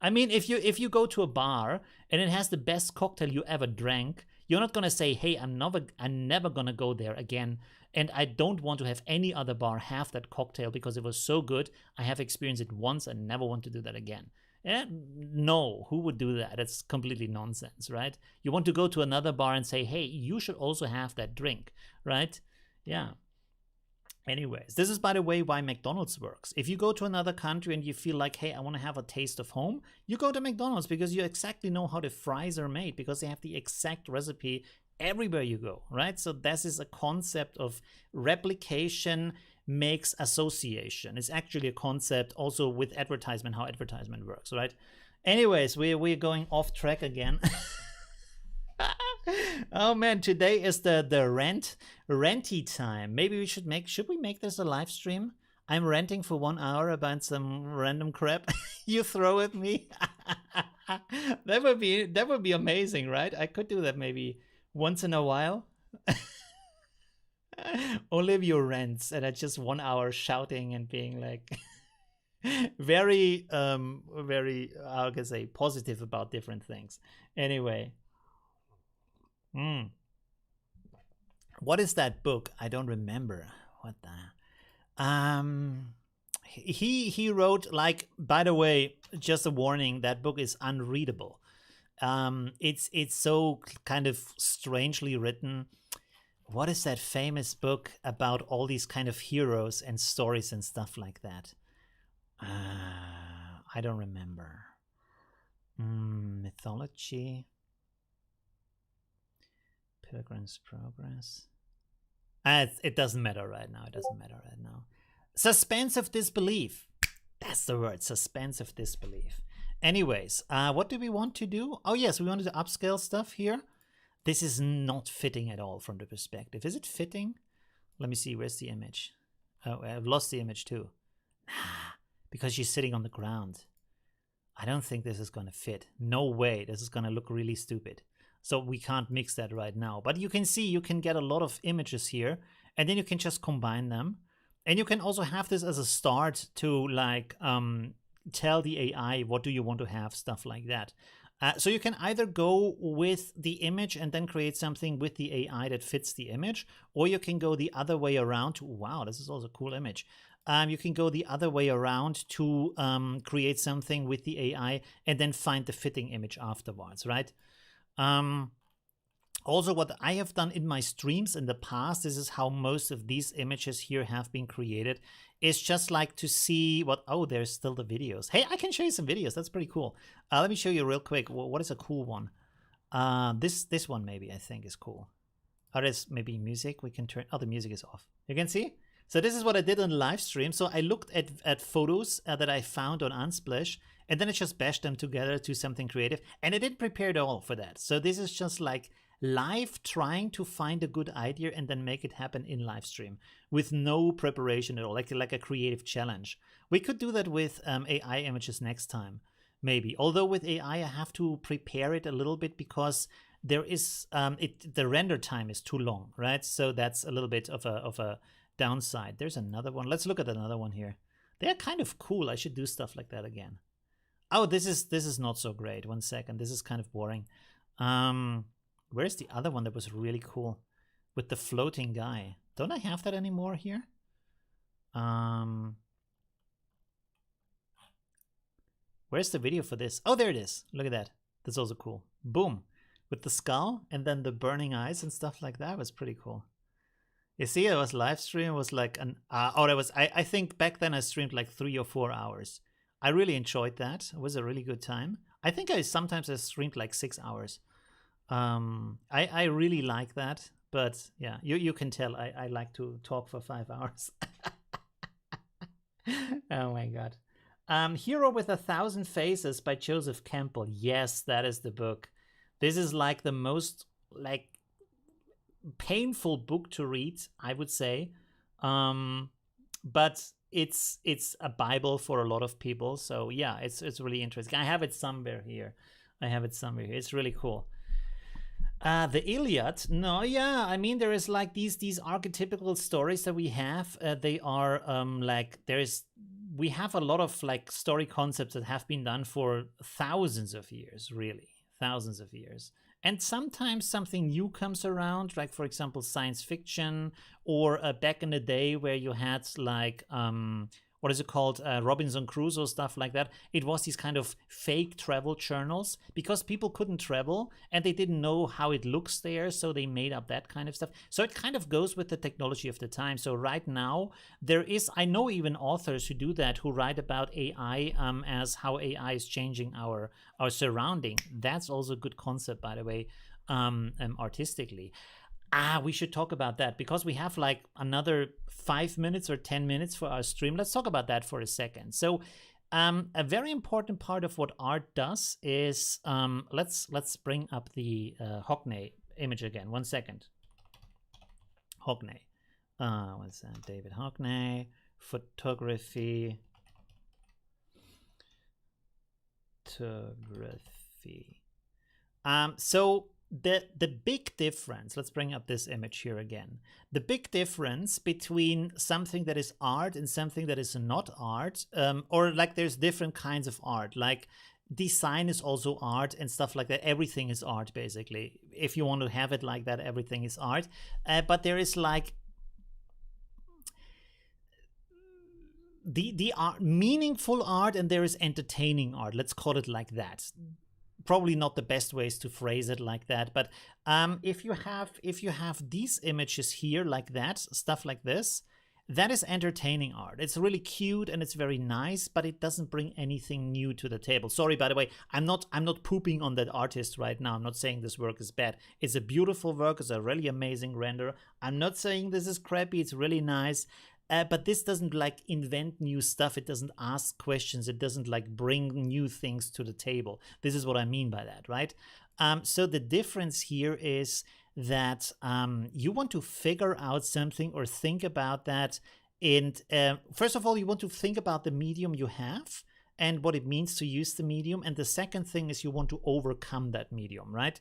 I mean, if you go to a bar and it has the best cocktail you ever drank, you're not gonna say, hey, I'm never gonna go there again, and I don't want to have any other bar have that cocktail because it was so good. I have experienced it once and never want to do that again. No, who would do that? It's completely nonsense, right? You want to go to another bar and say, hey, you should also have that drink, right? Yeah. Anyways, this is, by the way, why McDonald's works. If you go to another country and you feel like, hey, I want to have a taste of home, you go to McDonald's because you exactly know how the fries are made because they have the exact recipe everywhere you go, right? So this is a concept of replication makes association. It's actually a concept also with advertisement, how advertisement works, right? Anyways, we're going off track again. Oh man, today is the renty time. Maybe we should make this a live stream? I'm renting for 1 hour about some random crap you throw at me. That would be amazing, right? I could do that maybe once in a while. Olivio rents, and it's just 1 hour shouting and being like very how can I say, positive about different things. Anyway. What is that book? I don't remember. What the he wrote, like, by the way, just a warning, that book is unreadable. It's so kind of strangely written. What is that famous book about all these kind of heroes and stories and stuff like that? I don't remember. Mythology. Pilgrim's Progress. It doesn't matter right now. It doesn't matter right now. Suspense of disbelief. That's the word. Suspense of disbelief. Anyways, what do we want to do? Oh yes, we wanted to upscale stuff here. This is not fitting at all from the perspective. Is it fitting? Let me see. Where's the image? Oh, I've lost the image too. Because she's sitting on the ground. I don't think this is going to fit. No way. This is going to look really stupid. So we can't mix that right now. But you can see you can get a lot of images here. And then you can just combine them. And you can also have this as a start to, like, tell the AI what do you want to have, stuff like that. So you can either go with the image and then create something with the AI that fits the image. Or you can go the other way around. Wow, this is also a cool image. You can go the other way around to create something with the AI and then find the fitting image afterwards, right? Also, what I have done in my streams in the past, this is how most of these images here have been created, is just like to see what, oh, there's still the videos. Hey, I can show you some videos. That's pretty cool. Let me show you real quick. What is a cool one? This one maybe I think is cool. Or there's maybe music. We can turn, oh, the music is off. You can see? So this is what I did on live stream. So I looked at photos that I found on Unsplash, and then I just bashed them together to something creative. And I didn't prepare at all for that. So this is just like live trying to find a good idea and then make it happen in live stream with no preparation at all, like a creative challenge. We could do that with AI images next time, maybe. Although with AI, I have to prepare it a little bit because there is the render time is too long, right? So that's a little bit of a downside. There's another one. Let's look at another one here. They're kind of cool. I should do stuff like that again. Oh, this is not so great. 1 second. This is kind of boring. Where's the other one that was really cool with the floating guy? Don't I have that anymore here? Where's the video for this? Oh, there it is. Look at that. That's also cool. Boom. With the skull and then the burning eyes and stuff like that was pretty cool. You see, it was live stream. It was like an I think back then I streamed like 3 or 4 hours. I really enjoyed that. It was a really good time. I think I sometimes streamed like 6 hours. I really like that. But yeah, you can tell I like to talk for 5 hours. Oh my god. Hero with 1,000 Faces by Joseph Campbell. Yes, that is the book. This is like the most like painful book to read, I would say, but it's a Bible for a lot of people. So yeah, it's really interesting. I have it somewhere here. It's really cool. The Iliad, no, yeah, I mean, there is like these archetypical stories that we have. They are like we have a lot of like story concepts that have been done for thousands of years, really, thousands of years. And sometimes something new comes around, like for example science fiction, or back in the day where you had like what is it called, Robinson Crusoe, stuff like that. It was these kind of fake travel journals because people couldn't travel and they didn't know how it looks there, so they made up that kind of stuff. So it kind of goes with the technology of the time. So right now there is, I know even authors who do that, who write about AI as how AI is changing our surrounding. That's also a good concept, by the way, artistically. We should talk about that because we have like another 5 minutes or 10 minutes for our stream. Let's talk about that for a second. So a very important part of what art does is, let's bring up the Hockney image again. 1 second. Hockney. What's that? David Hockney. Photography. So the big difference, let's bring up this image here again. The big difference between something that is art and something that is not art, or like there's different kinds of art, like design is also art and stuff like that. Everything is art, basically. If you want to have it like that, everything is art. But there is like the art, meaningful art, and there is entertaining art. Let's call it like that. Probably not the best ways to phrase it like that, but if you have these images here like that, stuff like this, that is entertaining art. It's really cute and it's very nice, but it doesn't bring anything new to the table. Sorry, by the way, I'm not pooping on that artist right now. I'm not saying this work is bad. It's a beautiful work. It's a really amazing render. I'm not saying this is crappy. It's really nice. But this doesn't like invent new stuff. It doesn't ask questions. It doesn't like bring new things to the table. This is what I mean by that, right? So the difference here is that you want to figure out something or think about that. And first of all, you want to think about the medium you have and what it means to use the medium. And the second thing is you want to overcome that medium, right?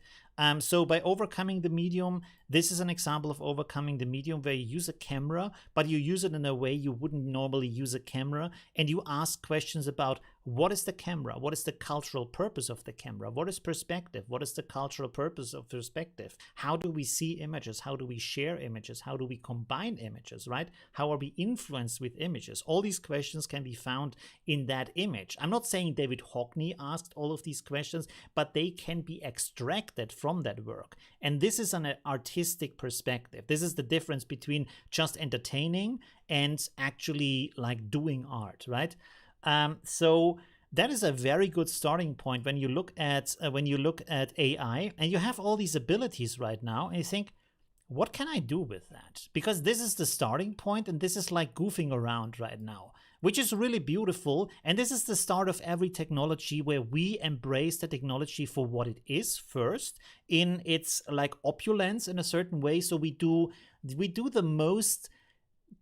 So by overcoming the medium, this is an example of overcoming the medium where you use a camera, but you use it in a way you wouldn't normally use a camera. And you ask questions about what is the camera? What is the cultural purpose of the camera? What is perspective? What is the cultural purpose of perspective? How do we see images? How do we share images? How do we combine images, right? How are we influenced with images? All these questions can be found in that image. I'm not saying David Hockney asked all of these questions, but they can be extracted from that work. And this is an artistic perspective. This is the difference between just entertaining and actually like doing art, right? So that is a very good starting point when you look at AI and you have all these abilities right now and you think, what can I do with that? Because this is the starting point and this is like goofing around right now, which is really beautiful. And this is the start of every technology where we embrace the technology for what it is first in its like opulence in a certain way. So we do the most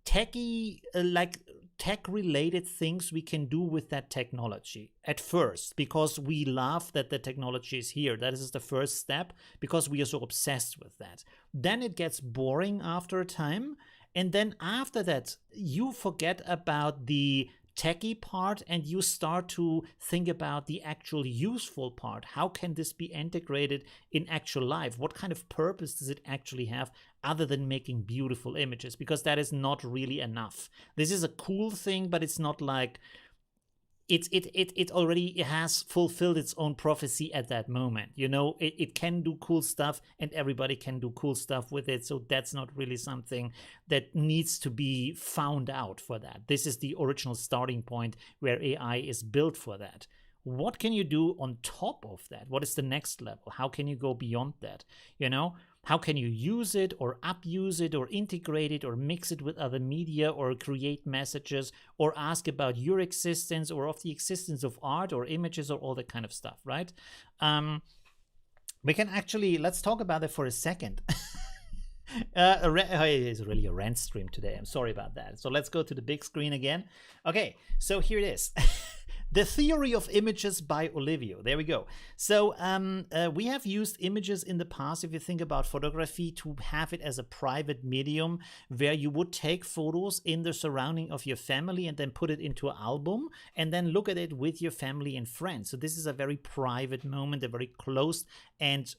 techy, like tech-related things we can do with that technology at first, because we love that the technology is here. That is the first step, because we are so obsessed with that. Then it gets boring after a time, and then after that, you forget about the techie part and you start to think about the actual useful part. How can this be integrated in actual life? What kind of purpose does it actually have other than making beautiful images? Because that is not really enough. This is a cool thing, but it's not like it already has fulfilled its own prophecy at that moment. You know, it can do cool stuff and everybody can do cool stuff with it. So that's not really something that needs to be found out for that. This is the original starting point where AI is built for that. What can you do on top of that? What is the next level? How can you go beyond that? You know, how can you use it or abuse it or integrate it or mix it with other media or create messages or ask about your existence or of the existence of art or images or all that kind of stuff, right? We can actually, let's talk about it for a second. It's really a rant stream today. I'm sorry about that. So let's go to the big screen again. Okay, so here it is. The Theory of Images by Olivio. There we go. So we have used images in the past, if you think about photography, to have it as a private medium where you would take photos in the surrounding of your family and then put it into an album and then look at it with your family and friends. So this is a very private moment, a very closed and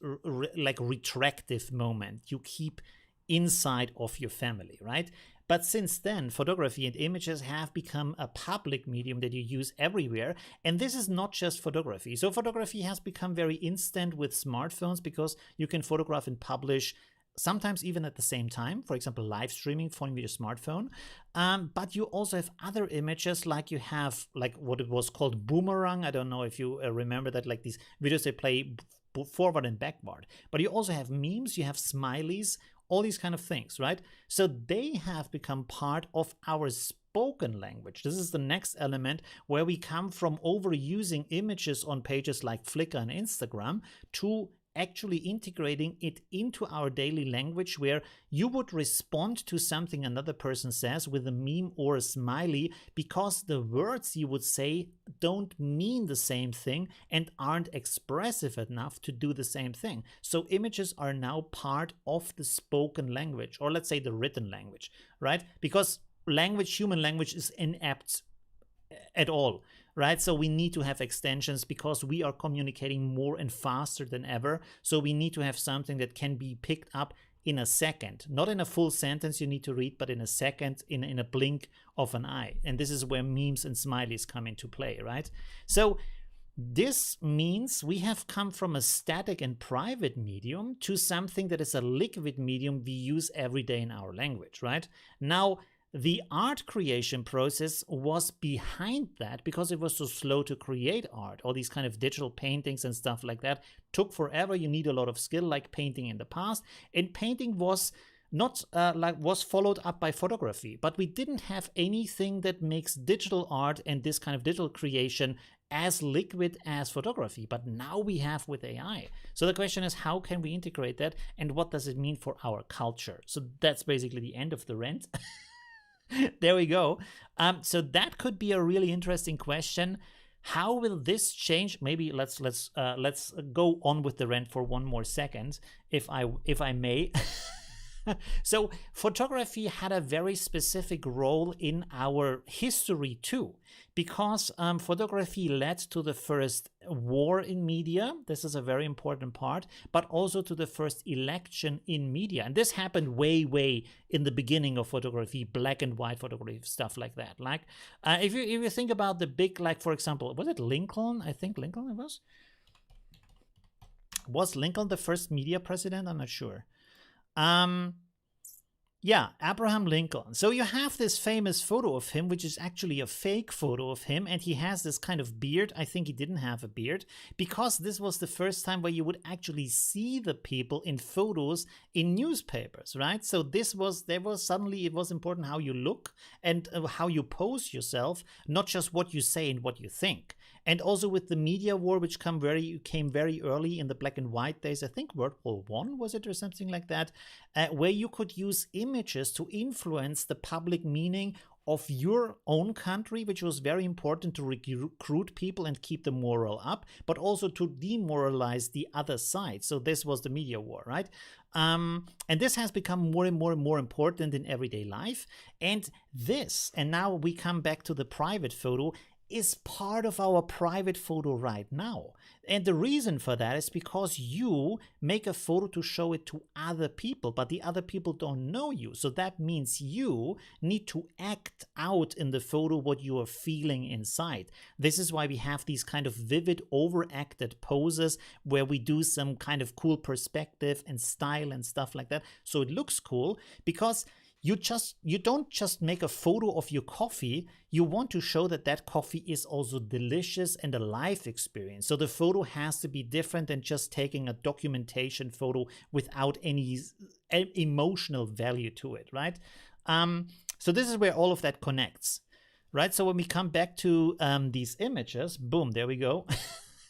like retractive moment you keep inside of your family, right? But since then, photography and images have become a public medium that you use everywhere. And this is not just photography. So photography has become very instant with smartphones because you can photograph and publish sometimes even at the same time, for example, live streaming from your smartphone. But you also have other images, like you have like what it was called boomerang. I don't know if you remember that, like these videos they play forward and backward. But you also have memes, you have smileys, all these kind of things, right? So they have become part of our spoken language. This is the next element where we come from overusing images on pages like Flickr and Instagram to actually integrating it into our daily language, where you would respond to something another person says with a meme or a smiley because the words you would say don't mean the same thing and aren't expressive enough to do the same thing. So images are now part of the spoken language, or let's say the written language, right? Because language, human language, is inept at all, right? So we need to have extensions because we are communicating more and faster than ever. So we need to have something that can be picked up in a second, not in a full sentence you need to read, but in a second, in a blink of an eye. And this is where memes and smileys come into play, right? So this means we have come from a static and private medium to something that is a liquid medium we use every day in our language, right? Now, the art creation process was behind that because it was so slow to create art. All these kind of digital paintings and stuff like that took forever. You need a lot of skill, like painting in the past. And painting was not was followed up by photography, but we didn't have anything that makes digital art and this kind of digital creation as liquid as photography. But now we have with AI. So the question is, how can we integrate that, and what does it mean for our culture? So that's basically the end of the rant. There we go. So that could be a really interesting question. How will this change? Maybe let's go on with the rant for one more second, if I may. So photography had a very specific role in our history too, because photography led to the first war in media. This is a very important part, but also to the first election in media. And this happened way in the beginning of photography, black and white photography, stuff like that. Like if you think about the big, like for example, was it Lincoln? I think Lincoln it was. Was Lincoln the first media president? I'm not sure. Yeah, Abraham Lincoln. So you have this famous photo of him, which is actually a fake photo of him, and he has this kind of beard. I think he didn't have a beard, because this was the first time where you would actually see the people in photos in newspapers, right? So suddenly it was important how you look and how you pose yourself, not just what you say and what you think. And also with the media war, which came very early in the black and white days, I think World War I was it, or something like that, where you could use images to influence the public meaning of your own country, which was very important to recruit people and keep the morale up, but also to demoralize the other side. So this was the media war, right? And this has become more and more important in everyday life. And now we come back to the private photo, is part of our private photo right now. And the reason for that is because you make a photo to show it to other people, but the other people don't know you. So that means you need to act out in the photo what you are feeling inside. This is why we have these kind of vivid, overacted poses where we do some kind of cool perspective and style and stuff like that. So it looks cool, because you don't just make a photo of your coffee. You want to show that coffee is also delicious and a life experience. So the photo has to be different than just taking a documentation photo without any emotional value to it, right? So this is where all of that connects, right? So when we come back to these images, boom, there we go.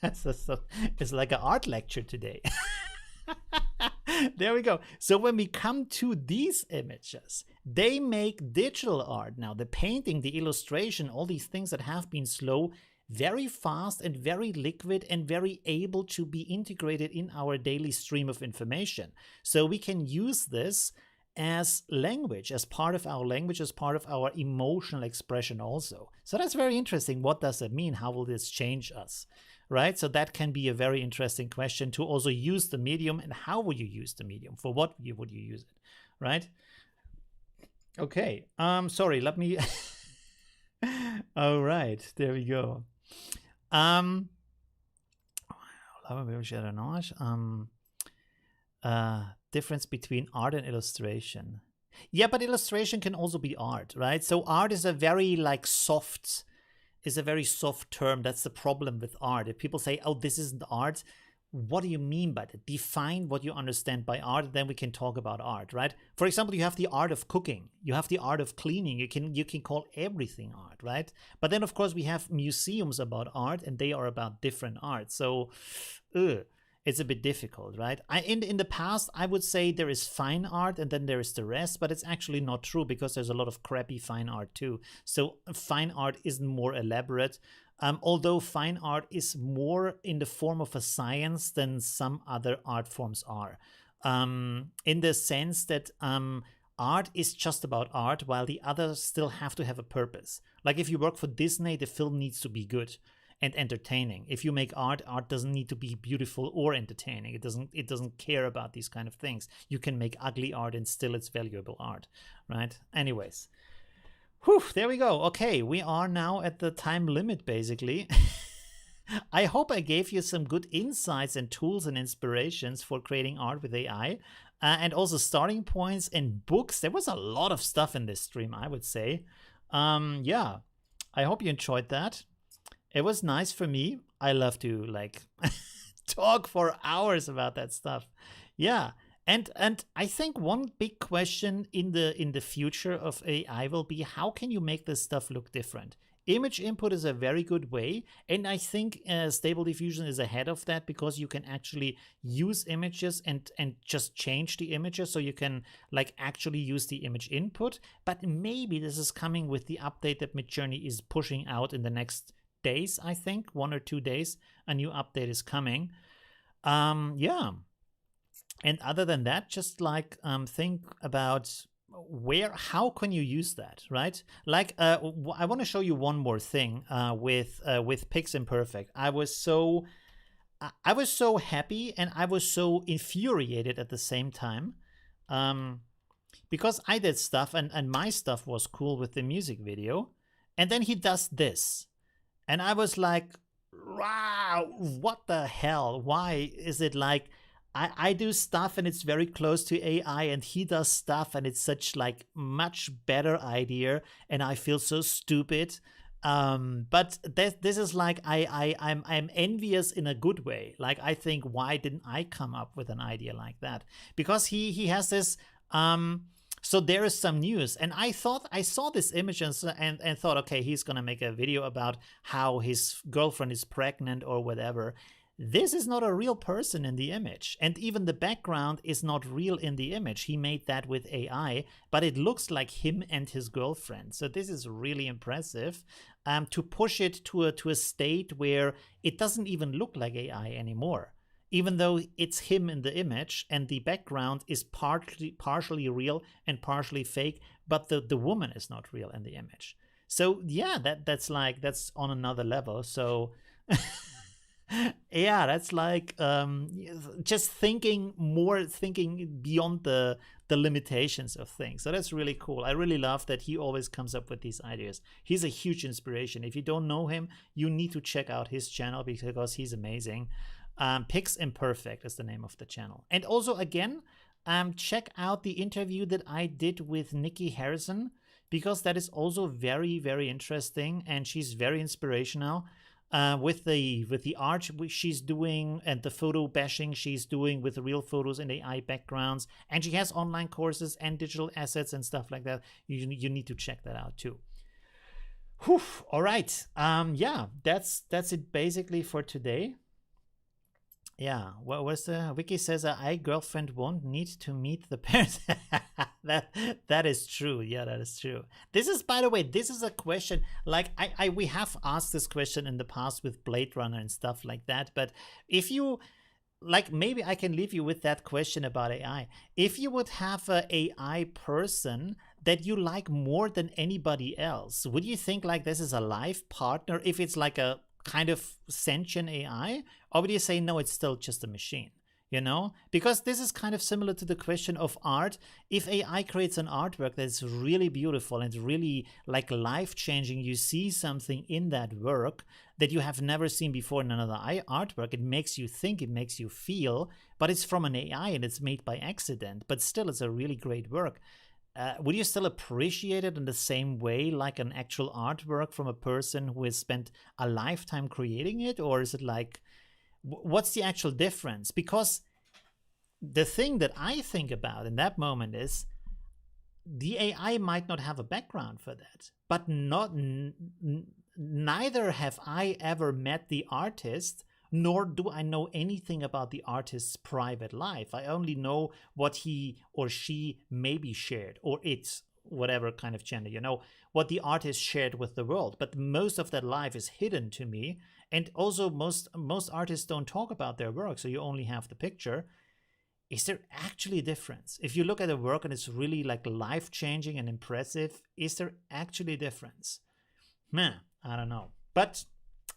It's like an art lecture today. There we go. So when we come to these images, they make digital art now, the painting, the illustration, all these things that have been slow, very fast and very liquid and very able to be integrated in our daily stream of information. So we can use this as language, as part of our language, as part of our emotional expression also. So that's very interesting. What does that mean? How will this change us? Right? So that can be a very interesting question to also use the medium. And how will you use the medium? For what would you use it? Right? Okay. Sorry, let me... All right, there we go. Difference between art and illustration. Yeah, but illustration can also be art, right? So art is a very soft term. That's the problem with art. If people say, oh, this isn't art, what do you mean by that? Define what you understand by art, then we can talk about art, right? For example, you have the art of cooking, you have the art of cleaning, you can call everything art, right? But then of course we have museums about art, and they are about different art. So it's a bit difficult, right? In the past, I would say there is fine art and then there is the rest, but it's actually not true, because there's a lot of crappy fine art too. So fine art isn't more elaborate, although fine art is more in the form of a science than some other art forms are. In the sense that art is just about art, while the others still have to have a purpose. Like if you work for Disney, the film needs to be good and entertaining. If you make art, art doesn't need to be beautiful or entertaining. It doesn't care about these kind of things. You can make ugly art and still it's valuable art, right? Anyways, whew, there we go. Okay, we are now at the time limit, basically. I hope I gave you some good insights and tools and inspirations for creating art with AI, and also starting points and books. There was a lot of stuff in this stream, I would say. Yeah, I hope you enjoyed that. It was nice for me. I love to talk for hours about that stuff. Yeah. And I think one big question in the future of AI will be, how can you make this stuff look different? Image input is a very good way, and I think Stable Diffusion is ahead of that, because you can actually use images and just change the images, so you can actually use the image input. But maybe this is coming with the update that MidJourney is pushing out in the next days. I think 1 or 2 days a new update is coming. Yeah. And other than that, just think about how can you use that, right? I want to show you one more thing with Pix Imperfect. I was so happy and I was so infuriated at the same time, because I did stuff and my stuff was cool with the music video, and then he does this. And I was like, wow, what the hell? Why is it I do stuff and it's very close to AI, and he does stuff and it's such much better idea, and I feel so stupid. But this is I'm envious in a good way. I think, why didn't I come up with an idea like that? Because he has this so there is some news, and I saw this image and thought, okay, he's gonna make a video about how his girlfriend is pregnant or whatever. This is not a real person in the image, and even the background is not real in the image. He made that with AI, but it looks like him and his girlfriend. So this is really impressive, to push it to a state where it doesn't even look like AI anymore, even though it's him in the image and the background is partially real and partially fake, but the woman is not real in the image. So yeah, that's on another level. So yeah, that's just thinking beyond the limitations of things. So that's really cool. I really love that he always comes up with these ideas. He's a huge inspiration. If you don't know him, you need to check out his channel, because he's amazing. Pix Imperfect is the name of the channel. And also, again, check out the interview that I did with Nikki Harrison, because that is also very, very interesting, and she's very inspirational. With the art she's doing and the photo bashing she's doing with the real photos and AI backgrounds, and she has online courses and digital assets and stuff like that. You need to check that out too. Whew. All right. Yeah, that's it basically for today. Yeah, what was the wiki says a girlfriend won't need to meet the parents. that is true. Yeah, that is true. This is, by the way, this is a question like we have asked this question in the past with Blade Runner and stuff like that. But if you like, maybe I can leave you with that question about AI. If you would have a AI person that you like more than anybody else, would you think like this is a life partner if it's like a kind of sentient AI? Or would you say, no, it's still just a machine? You know, because this is kind of similar to the question of art. If AI creates an artwork that's really beautiful and really like life-changing, you see something in that work that you have never seen before in another artwork. It makes you think, it makes you feel, but it's from an AI and it's made by accident, but still it's a really great work. Would you still appreciate it in the same way like an actual artwork from a person who has spent a lifetime creating it? Or is it like, what's the actual difference? Because the thing that I think about in that moment is the AI might not have a background for that, but neither have I ever met the artist, nor do I know anything about the artist's private life. I only know what he or she maybe shared, or it's whatever kind of gender, you know, what the artist shared with the world. But most of that life is hidden to me. And also most artists don't talk about their work, so you only have the picture. Is there actually a difference? If you look at a work and it's really like life-changing and impressive, is there actually a difference? Man, I don't know. But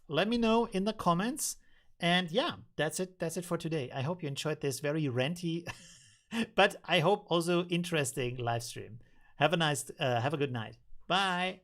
let me know in the comments. And yeah, that's it. That's it for today. I hope you enjoyed this very ranty, but I hope also interesting live stream. Have a good night. Bye.